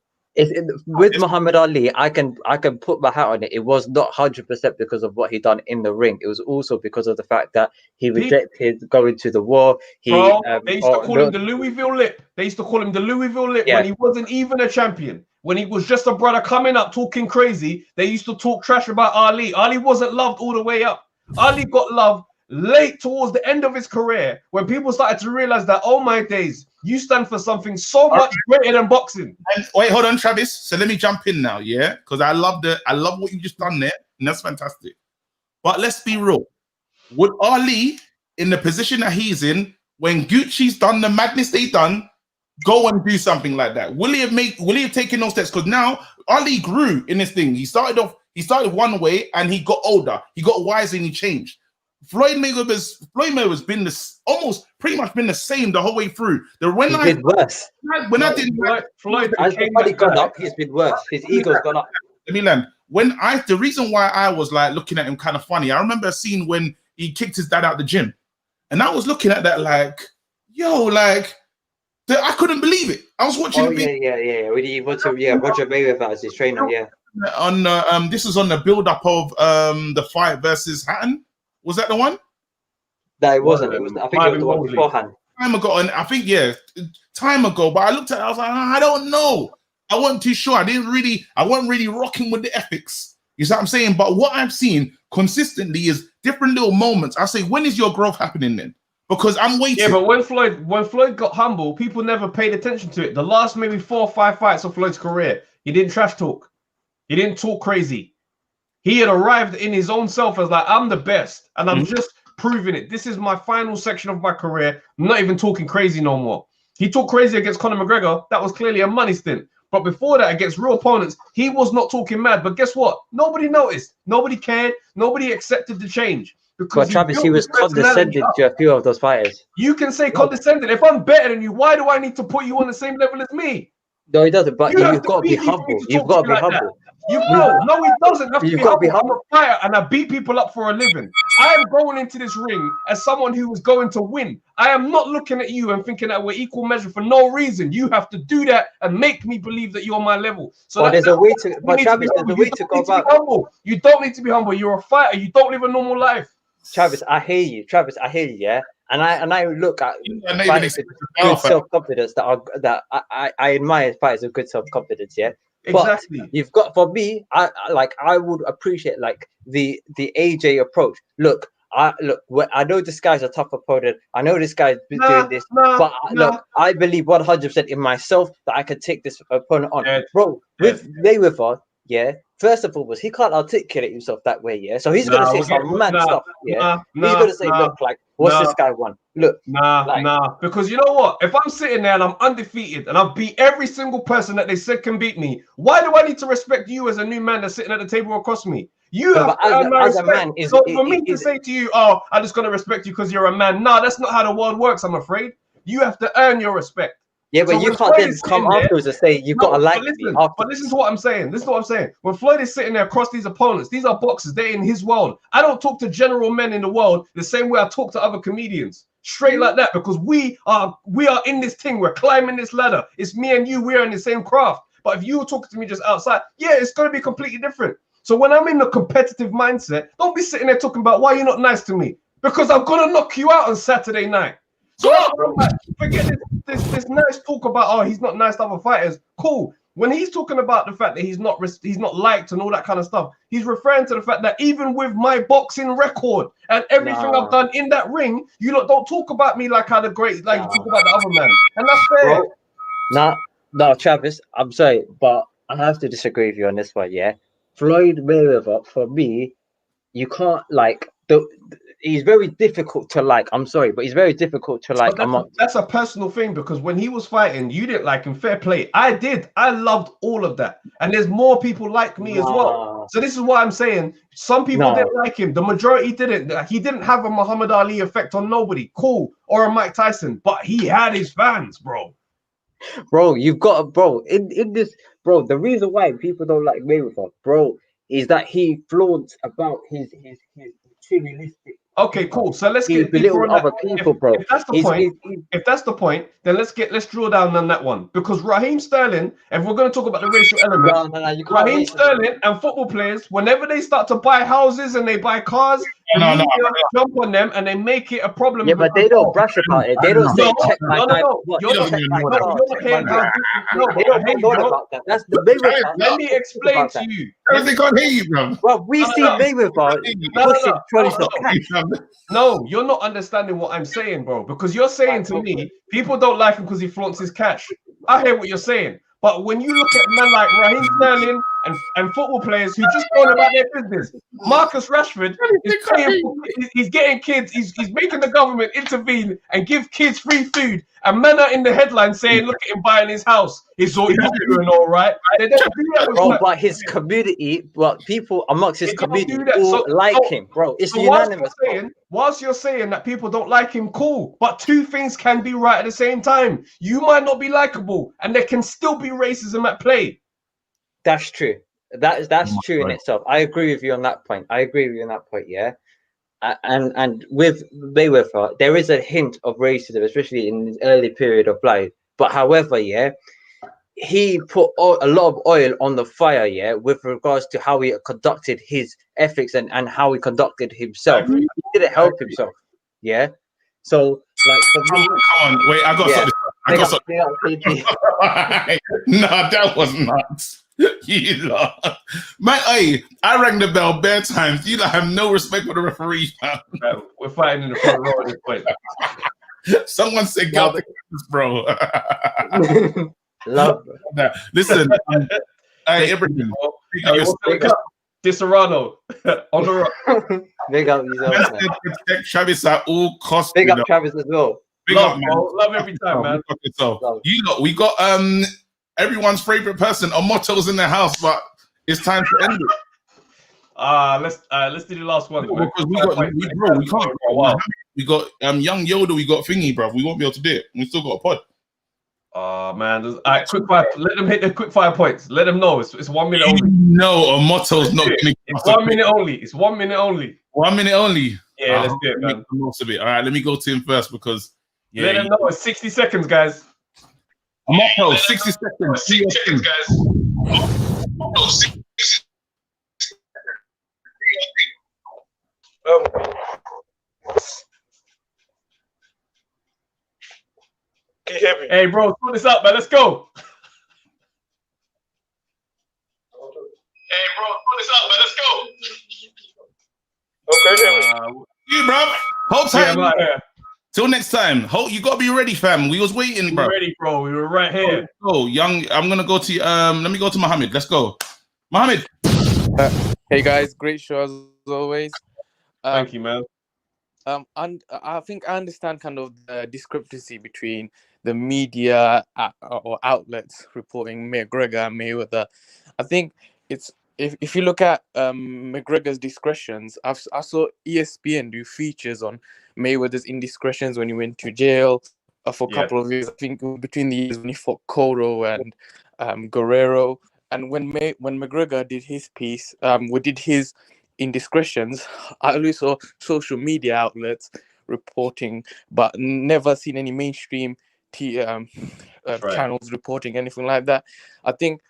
With Muhammad Ali, I can put my hat on it. It was not 100% because of what he done in the ring. It was also because of the fact that he rejected going to the war. They used to call him the Louisville Lip. They used to call him the Louisville Lip when he wasn't even a champion. When he was just a brother coming up talking crazy, they used to talk trash about Ali. Ali wasn't loved all the way up. Ali got love late towards the end of his career when people started to realize that, oh my days, you stand for something so much greater than boxing. And wait, hold on, Travis. So let me jump in now, yeah? Because I love what you just done there, and that's fantastic. But let's be real. Would Ali, in the position that he's in, when Gucci's done the madness they done, go and do something like that? Will he have taken those steps? Because now Ali grew in this thing. He started one way and he got older. He got wiser and he changed. Floyd Mayweather's been almost pretty much been the same the whole way through. Floyd has gone up. He's been worse. His ego's gone up. Let me land. The reason why I was like looking at him kind of funny, I remember a scene when he kicked his dad out the gym, and I was looking at that like, I couldn't believe it. I was watching. When he went to Roger Mayweather as his trainer. Yeah. On this is on the build up of the fight versus Hatton. Was that the one? No, it wasn't. I think it was the one beforehand. Time ago, and I think time ago. But I looked at it, I was like, I don't know. I wasn't too sure. I wasn't really rocking with the ethics. You see what I'm saying? But what I've seen consistently is different little moments. I say, when is your growth happening then? Because I'm waiting. Yeah, but when Floyd got humble, people never paid attention to it. The last maybe 4 or 5 fights of Floyd's career, he didn't trash talk. He didn't talk crazy. He had arrived in his own self as like, I'm the best, and I'm just proving it. This is my final section of my career. I'm not even talking crazy no more. He talked crazy against Conor McGregor. That was clearly a money stint. But before that, against real opponents, he was not talking mad. But guess what? Nobody noticed. Nobody cared. Nobody accepted the change. Because Travis, he was condescending to a few of those fighters. You can say condescending. If I'm better than you, why do I need to put you on the same level as me? No, he doesn't. But you've got to be humble. You've got to be humble. No, he doesn't have to be humble. I'm a fighter and I beat people up for a living. I am going into this ring as someone who is going to win. I am not looking at you and thinking that we're equal measure for no reason. You have to do that and make me believe that you're on my level. So there's a way to. But Travis, there's a way to go about. You don't need to be humble. You're a fighter. You don't live a normal life. Travis, I hear you. Travis, I hear you. Yeah, and I look at fighters with good self-confidence that I admire fighters with good self-confidence. Yeah. Exactly. But you've got, for me, I would appreciate like the AJ approach. Look, I know this guy's a tough opponent. I know this guy's been doing this, but look, I believe 100% in myself that I can take this opponent on, bro. With Mayweather, yeah. First of all, he can't articulate himself that way, yeah. So he's gonna say some mad stuff, yeah. He's gonna say, look, like, what's this guy want? Look, because you know what? If I'm sitting there and I'm undefeated and I've beat every single person that they said can beat me, why do I need to respect you as a new man that's sitting at the table across me? You have to earn my respect. So for me to say to you, oh, I'm just gonna respect you because you're a man. No, that's not how the world works. I'm afraid you have to earn your respect. Yeah, but you can't then come afterwards and say you've got to like me. But listen to what I'm saying. This is what I'm saying. When Floyd is sitting there across these opponents, these are boxers. They're in his world. I don't talk to general men in the world the same way I talk to other comedians. Straight like that, because we are in this thing. We're climbing this ladder. It's me and you. We're in the same craft. But if you were talking to me just outside, yeah, it's going to be completely different. So when I'm in the competitive mindset, don't be sitting there talking about why you're not nice to me, because I'm going to knock you out on Saturday night. So forget this nice talk about, oh, he's not nice to other fighters. Cool. When he's talking about the fact that he's not liked and all that kind of stuff, he's referring to the fact that even with my boxing record and everything I've done in that ring, you lot don't talk about me like how the great, like you talk about the other man. And that's fair. No, Travis, I'm sorry, but I have to disagree with you on this one, yeah? Floyd Mayweather, for me, you can't he's very difficult to like. I'm sorry, but he's very difficult to like. That's a personal thing, because when he was fighting, you didn't like him. Fair play. I did. I loved all of that. And there's more people like me as well. So this is what I'm saying. Some people didn't like him. The majority didn't. He didn't have a Muhammad Ali effect on nobody. Cool. Or a Mike Tyson. But he had his fans, bro. Bro, you've got in this, bro, the reason why people don't like Mayweather, bro, is that he flaunts about his materialistic. Okay, cool. So let's get deeper on other people, bro. If that's the point, then let's drill down on that one. Because Raheem Sterling, if we're going to talk about the racial element, Raheem Sterling and football players, whenever they start to buy houses and they buy cars, jump on them and they make it a problem. Yeah, but they don't brush about it. They don't say check my car. They don't know about that. That's the Mayweather. Let me explain to you. They can't hear you, bro. Well, we see Mayweather pushing trolleys of cash. No, you're not understanding what I'm saying, bro. Because you're saying to me, people don't like him because he flaunts his cash. I hear what you're saying. But when you look at men like Raheem Sterling and football players who just go about their business, Marcus Rashford he's getting kids, he's making the government intervene and give kids free food. And men are in the headline saying, look at him buying his house. He's doing all right. Bro, but his community, people amongst his community all like him, bro. It's unanimous. Whilst you're saying that people don't like him, cool. But two things can be right at the same time. You might not be likable, and there can still be racism at play. That's true. That's true in itself. I agree with you on that point. Yeah. And with Mayweather, there is a hint of racism, especially in his early period of life. But however, yeah, he put a lot of oil on the fire, yeah, with regards to how he conducted his ethics and how he conducted himself. He didn't help himself, yeah. So, like, for me, wait, I got something. No, that was not. You know, man, I rang the bell bare times. You don't have no respect for the referee. We're fighting in the front row at this point. Someone said, "Go bro." Love. Listen, Ibrahim. Disaronno on the rock. Big up yourself. Protect Travis at all costs. Big up Travis as well. Love, bro. Love every time, man. So we got everyone's favorite person. Our motto's in the house, but it's time to end it. Let's do the last one, man. Because we got young Yoda, we got thingy, bro. We won't be able to do it. We still got a pod. Oh man, all right, quick fire. Let them hit the quick fire points. Let them know it's 1 minute only. No, a motto's not gonna. It's 1 minute only. It's 1 minute only. 1 minute only. Yeah, let's do it, man. Most of it. All right, let me go to him first because let them know it's 60 seconds, guys. A motto, 60 seconds. 60 seconds, guys. Motto, 60 Can you hear me? Hey, bro, put this up, man. Let's go. Let's go. Okay, you, bro. Hold tight. Yeah, till next time. You gotta be ready, fam. We was waiting, bro. Ready, bro. We were right here. Oh, young. I'm gonna go to let me go to Mohammed. Let's go. Mohammed. Hey guys, great show as always. Thank you, man. And I think I understand kind of the discrepancy between the media or outlets reporting McGregor and Mayweather. I think it's if you look at McGregor's discretions, I saw ESPN do features on Mayweather's indiscretions when he went to jail for a couple of years. I think between the years when he fought Coro and Guerrero, and when McGregor did his piece, did his indiscretions, I only saw social media outlets reporting, but never seen any mainstream channels reporting anything like that. I think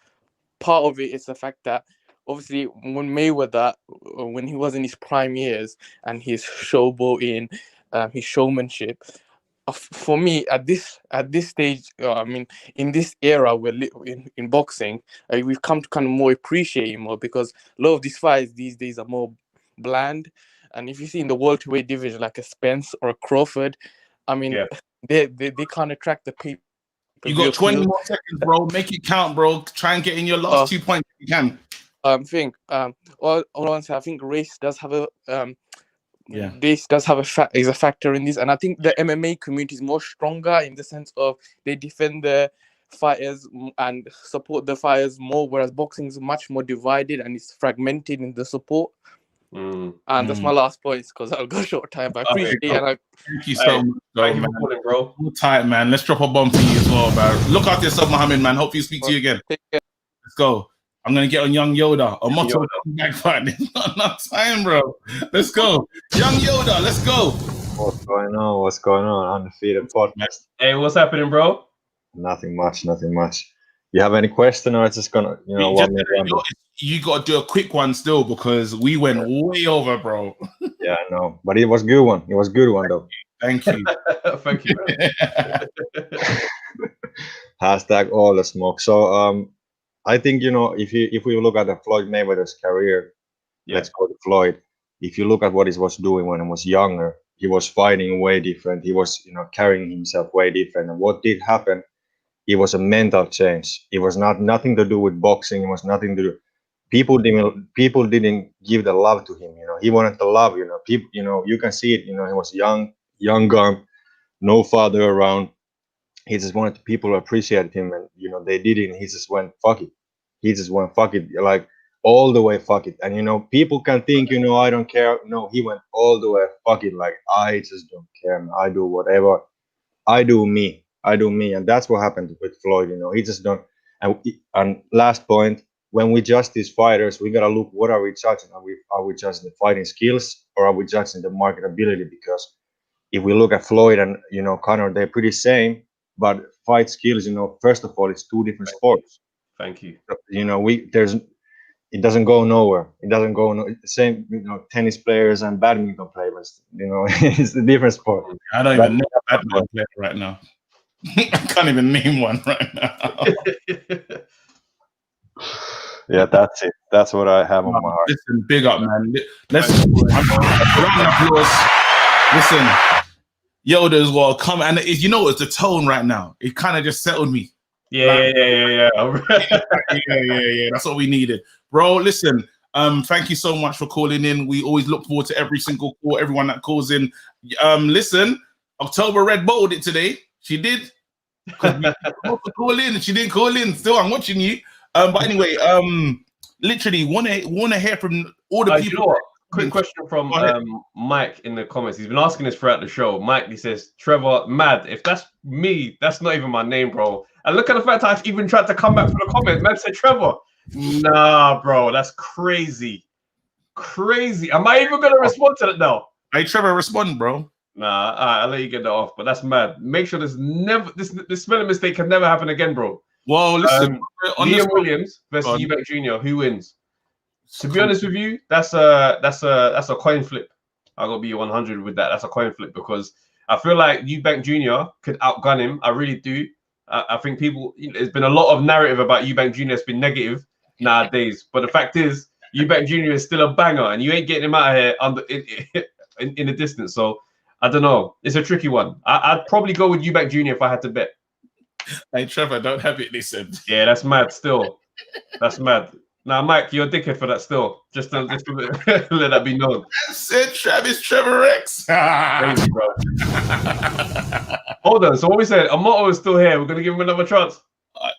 part of it is the fact that obviously when Mayweather, when he was in his prime years and his showboating, his showmanship, for me at this stage, I mean, in this era in boxing, we've come to kind of more appreciate him more, because a lot of these fights these days are more bland. And if you see in the welterweight division, like a Spence or a Crawford, I mean, they can't attract the people. You got 20 more seconds, bro. Make it count, bro. Try and get in your last 2 points if you can. I think race does have a this does have is a factor in this, and I think the MMA community is more stronger in the sense of they defend the fighters and support the fighters more, whereas boxing is much more divided and it's fragmented in the support. And that's my last point, because I'll go short time. But I appreciate it. Thank you so much, man. Bro. Hold tight, man. Let's drop a bomb for you as well, man. Look after yourself, Mohammed, man. Hope you speak to you again. Take care. Let's go. I'm gonna get on young Yoda. A motto back fight. There's not enough time, bro. Let's go. Young Yoda, let's go. What's going on? What's going on? Undefeated podcast. Hey, what's happening, bro? Nothing much. You have any question, or it's just gonna, you gotta do a quick one still, because we went way over, bro. Yeah, I know. But it was a good one. It was a good one though. Thank you. Thank you, man. Hashtag all the smoke. So I think, if we look at the Floyd Mayweather's career, let's go to Floyd. If you look at what he was doing when he was younger, he was fighting way different. He was, carrying himself way different. And what did happen? It was a mental change. It was nothing to do with boxing. It was nothing to do. People didn't give the love to him. He wanted the love. People. You can see it. He was young gun, no father around. He just wanted people to appreciate him, and they didn't. He just went fuck it. He just went fuck it, like all the way fuck it. And people can think I don't care. No, he went all the way fuck it. Like, I just don't care, man. I do whatever. I do me, and that's what happened with Floyd. He just don't. And last point, when we judge these fighters, we gotta look, what are we judging? Are we judging the fighting skills, or are we judging the marketability? Because if we look at Floyd and Conor, they're pretty same. But fight skills, first of all, it's two different sports. Thank you. It doesn't go nowhere. It doesn't go same. Tennis players and badminton players. It's a different sport. I don't even know a badminton player right now. I can't even name one right now. Yeah, that's it. That's what I have on my heart. Listen, big up, man. Let's round of applause. Listen. Yoda as well. Come, and it's the tone right now. It kind of just settled me. Yeah. That's what we needed, bro. Listen, thank you so much for calling in. We always look forward to every single call, everyone that calls in. Listen, October Red bottled it today. She did. Because we supposed to call in and she didn't call in. Still, I'm watching you. But anyway, literally wanna hear from all the people. You know what? Quick question from Mike in the comments. He's been asking this throughout the show. Mike, he says, Trevor, mad. If that's me, that's not even my name, bro. And look at the fact I've even tried to come back from the comment. Man said, Trevor. Nah, bro, that's crazy. Crazy. Am I even going to respond to that now? Hey, Trevor, respond, bro. Nah, I'll let you get that off, but that's mad. Make sure this spelling mistake can never happen again, bro. Well, listen. Liam Williams versus Eubank Jr. Who wins? To be honest with you, that's a coin flip. I gotta be 100 with that. That's a coin flip because I feel like Eubank Jr. could outgun him. I really do. I think people. There's been a lot of narrative about Eubank Jr. that's been negative nowadays, but the fact is, Eubank Jr. is still a banger, and you ain't getting him out of here in the distance. So I don't know. It's a tricky one. I'd probably go with Eubank Jr. if I had to bet. Hey Trevor, don't have it. Listen. Yeah, that's mad. Still, that's mad. Now, Mike, you're a dickhead for that still. Just to let that be known. I said Travis Trevor X. Crazy, bro. Hold on. So what we said, Amato is still here. We're going to give him another chance.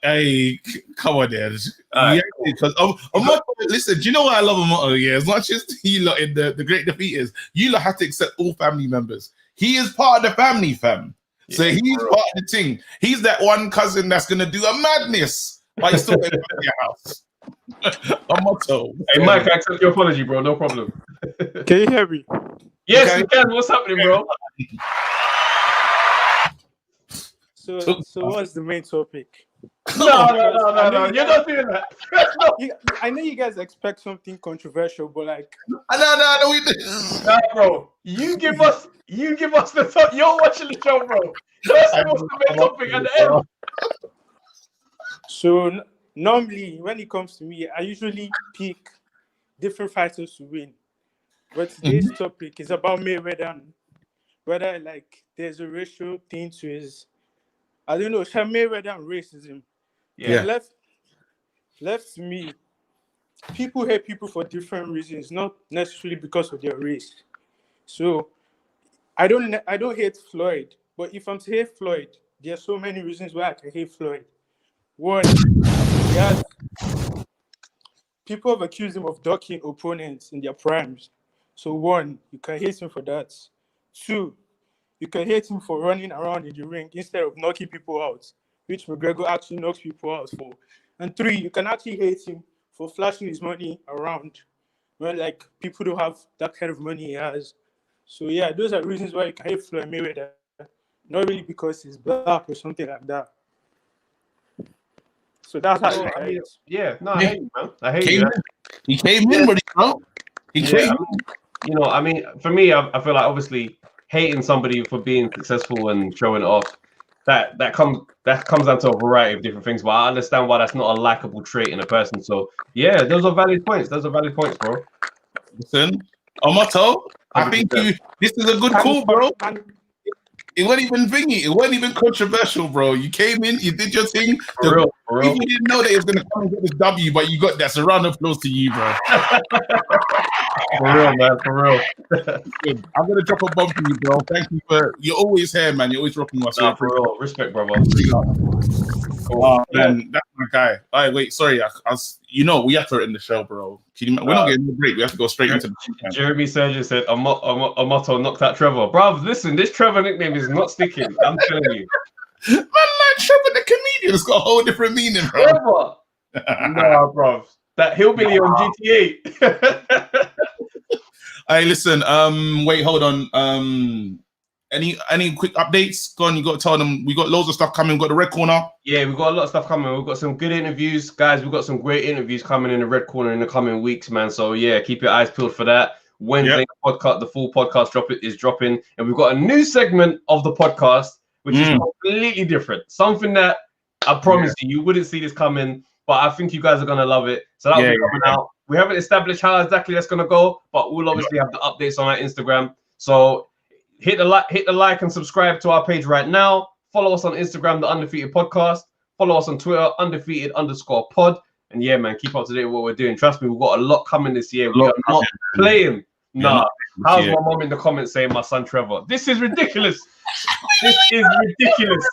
Hey, come on there. Yeah, because Amato, listen, do you know what I love Amato? Yeah, as much as you lot in the Great Defeaters, you lot have to accept all family members. He is part of the family, fam. So he's part of the thing. He's that one cousin that's going to do a madness. But he's still in your house. Amato. Hey, Mike, I accept your apology, bro. No problem. Can you hear me? Yes, we can. What's happening, bro? So what's the main topic? No. You're not doing that. I know you guys expect something controversial, but like, no, we didn't. Nah, bro. You give us the top. You're watching the show, bro. That's the main topic at the end. So normally, when it comes to me, I usually pick different fighters to win. But today's topic is about Mayweather and whether like there's a racial thing to his, I don't know, Mayweather and racism. Yeah. Left to me, people hate people for different reasons, not necessarily because of their race. So I don't hate Floyd, but if I'm to hate Floyd, there are so many reasons why I can hate Floyd. One, people have accused him of ducking opponents in their primes. So one, you can hate him for that. Two, you can hate him for running around in the ring instead of knocking people out, which McGregor actually knocks people out for. And three, you can actually hate him for flashing his money around when like people don't have that kind of money he has. So yeah, those are reasons why you can hate Floyd Mayweather. Not really because he's black or something like that. So that's how I hate. Yeah, no, I hate you, man. I hate you. He came in, bro. He came. You know, I mean, for me, I feel like obviously hating somebody for being successful and showing it off, that comes down to a variety of different things. But I understand why that's not a likable trait in a person. So yeah, those are valid points. Those are valid points, bro. Listen, Amato, I think this is a good call, bro. It wasn't even thingy. It wasn't even controversial, bro. You came in, you did your thing. For real. People didn't know that it was going to come and get this W, but you got that. So round of applause to you, bro. For real, man. For real. I'm going to drop a bomb for you, bro. Thank you for... You're always here, man. You're always rocking us. Nah, for real. Respect, brother. Oh, man. That's my guy. All right, wait. Sorry. We have to end the show, bro. We're not getting a break. We have to go straight into the Jeremy Surgeon said, a motto knocked out Trevor. Bruv, listen, this Trevor nickname is not sticking. I'm telling you. Man, like Trevor the comedian has got a whole different meaning, bro. Trevor. Nah, bruv. That hillbilly on GTA. Hey, listen. Wait, hold on. Any quick updates? Go on. You got to tell them. We got loads of stuff coming. We got the Red Corner. Yeah, we've got a lot of stuff coming. We've got some good interviews, guys. We've got some great interviews coming in the Red Corner in the coming weeks, man. So yeah, keep your eyes peeled for that. Wednesday podcast, the full podcast is dropping, and we've got a new segment of the podcast, which is completely different. Something that I promise you wouldn't see this coming, but I think you guys are gonna love it. So that'll be coming out. We haven't established how exactly that's gonna go, but we'll obviously have the updates on our Instagram. So hit the like and subscribe to our page right now. Follow us on Instagram, the Undefeated Podcast. Follow us on Twitter, undefeated_pod. And yeah, man, keep up to date with what we're doing. Trust me, we've got a lot coming this year. We are not playing. Nah. How's my mom in the comments saying my son Trevor? This is ridiculous. This is ridiculous.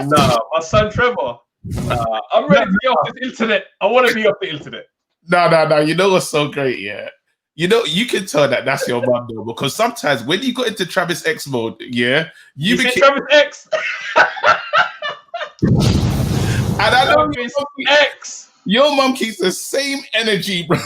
Nah, my son Trevor. Nah, I'm ready to get off this internet. I want to be off the internet. No. You know what's so great? Yeah. You know, you can tell that that's your mom though, because sometimes when you got into Travis X mode, yeah, you became Travis X. And I know your mom keeps the same energy, bro.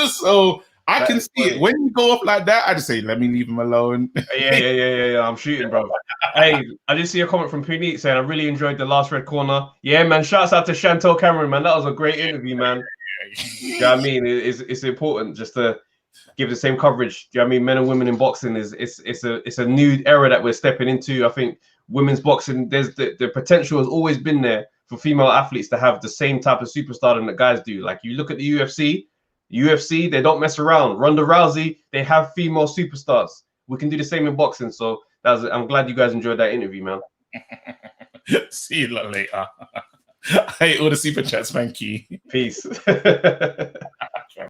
So I can see it. When you go up like that, I just say, let me leave him alone. Yeah. I'm shooting, bro. Hey, I did see a comment from Puneet saying, I really enjoyed the last Red Corner. Yeah, man. Shouts out to Chantel Cameron, man. That was a great interview, man. You know what I mean? It's important just to give the same coverage. Do you know what I mean? Men and women in boxing it's a new era that we're stepping into. I think women's boxing, there's the potential has always been there for female athletes to have the same type of superstardom that guys do. Like you look at the UFC, they don't mess around. Ronda Rousey, they have female superstars. We can do the same in boxing. So I'm glad you guys enjoyed that interview, man. See you later. I hate all the super chats, thank you. Peace.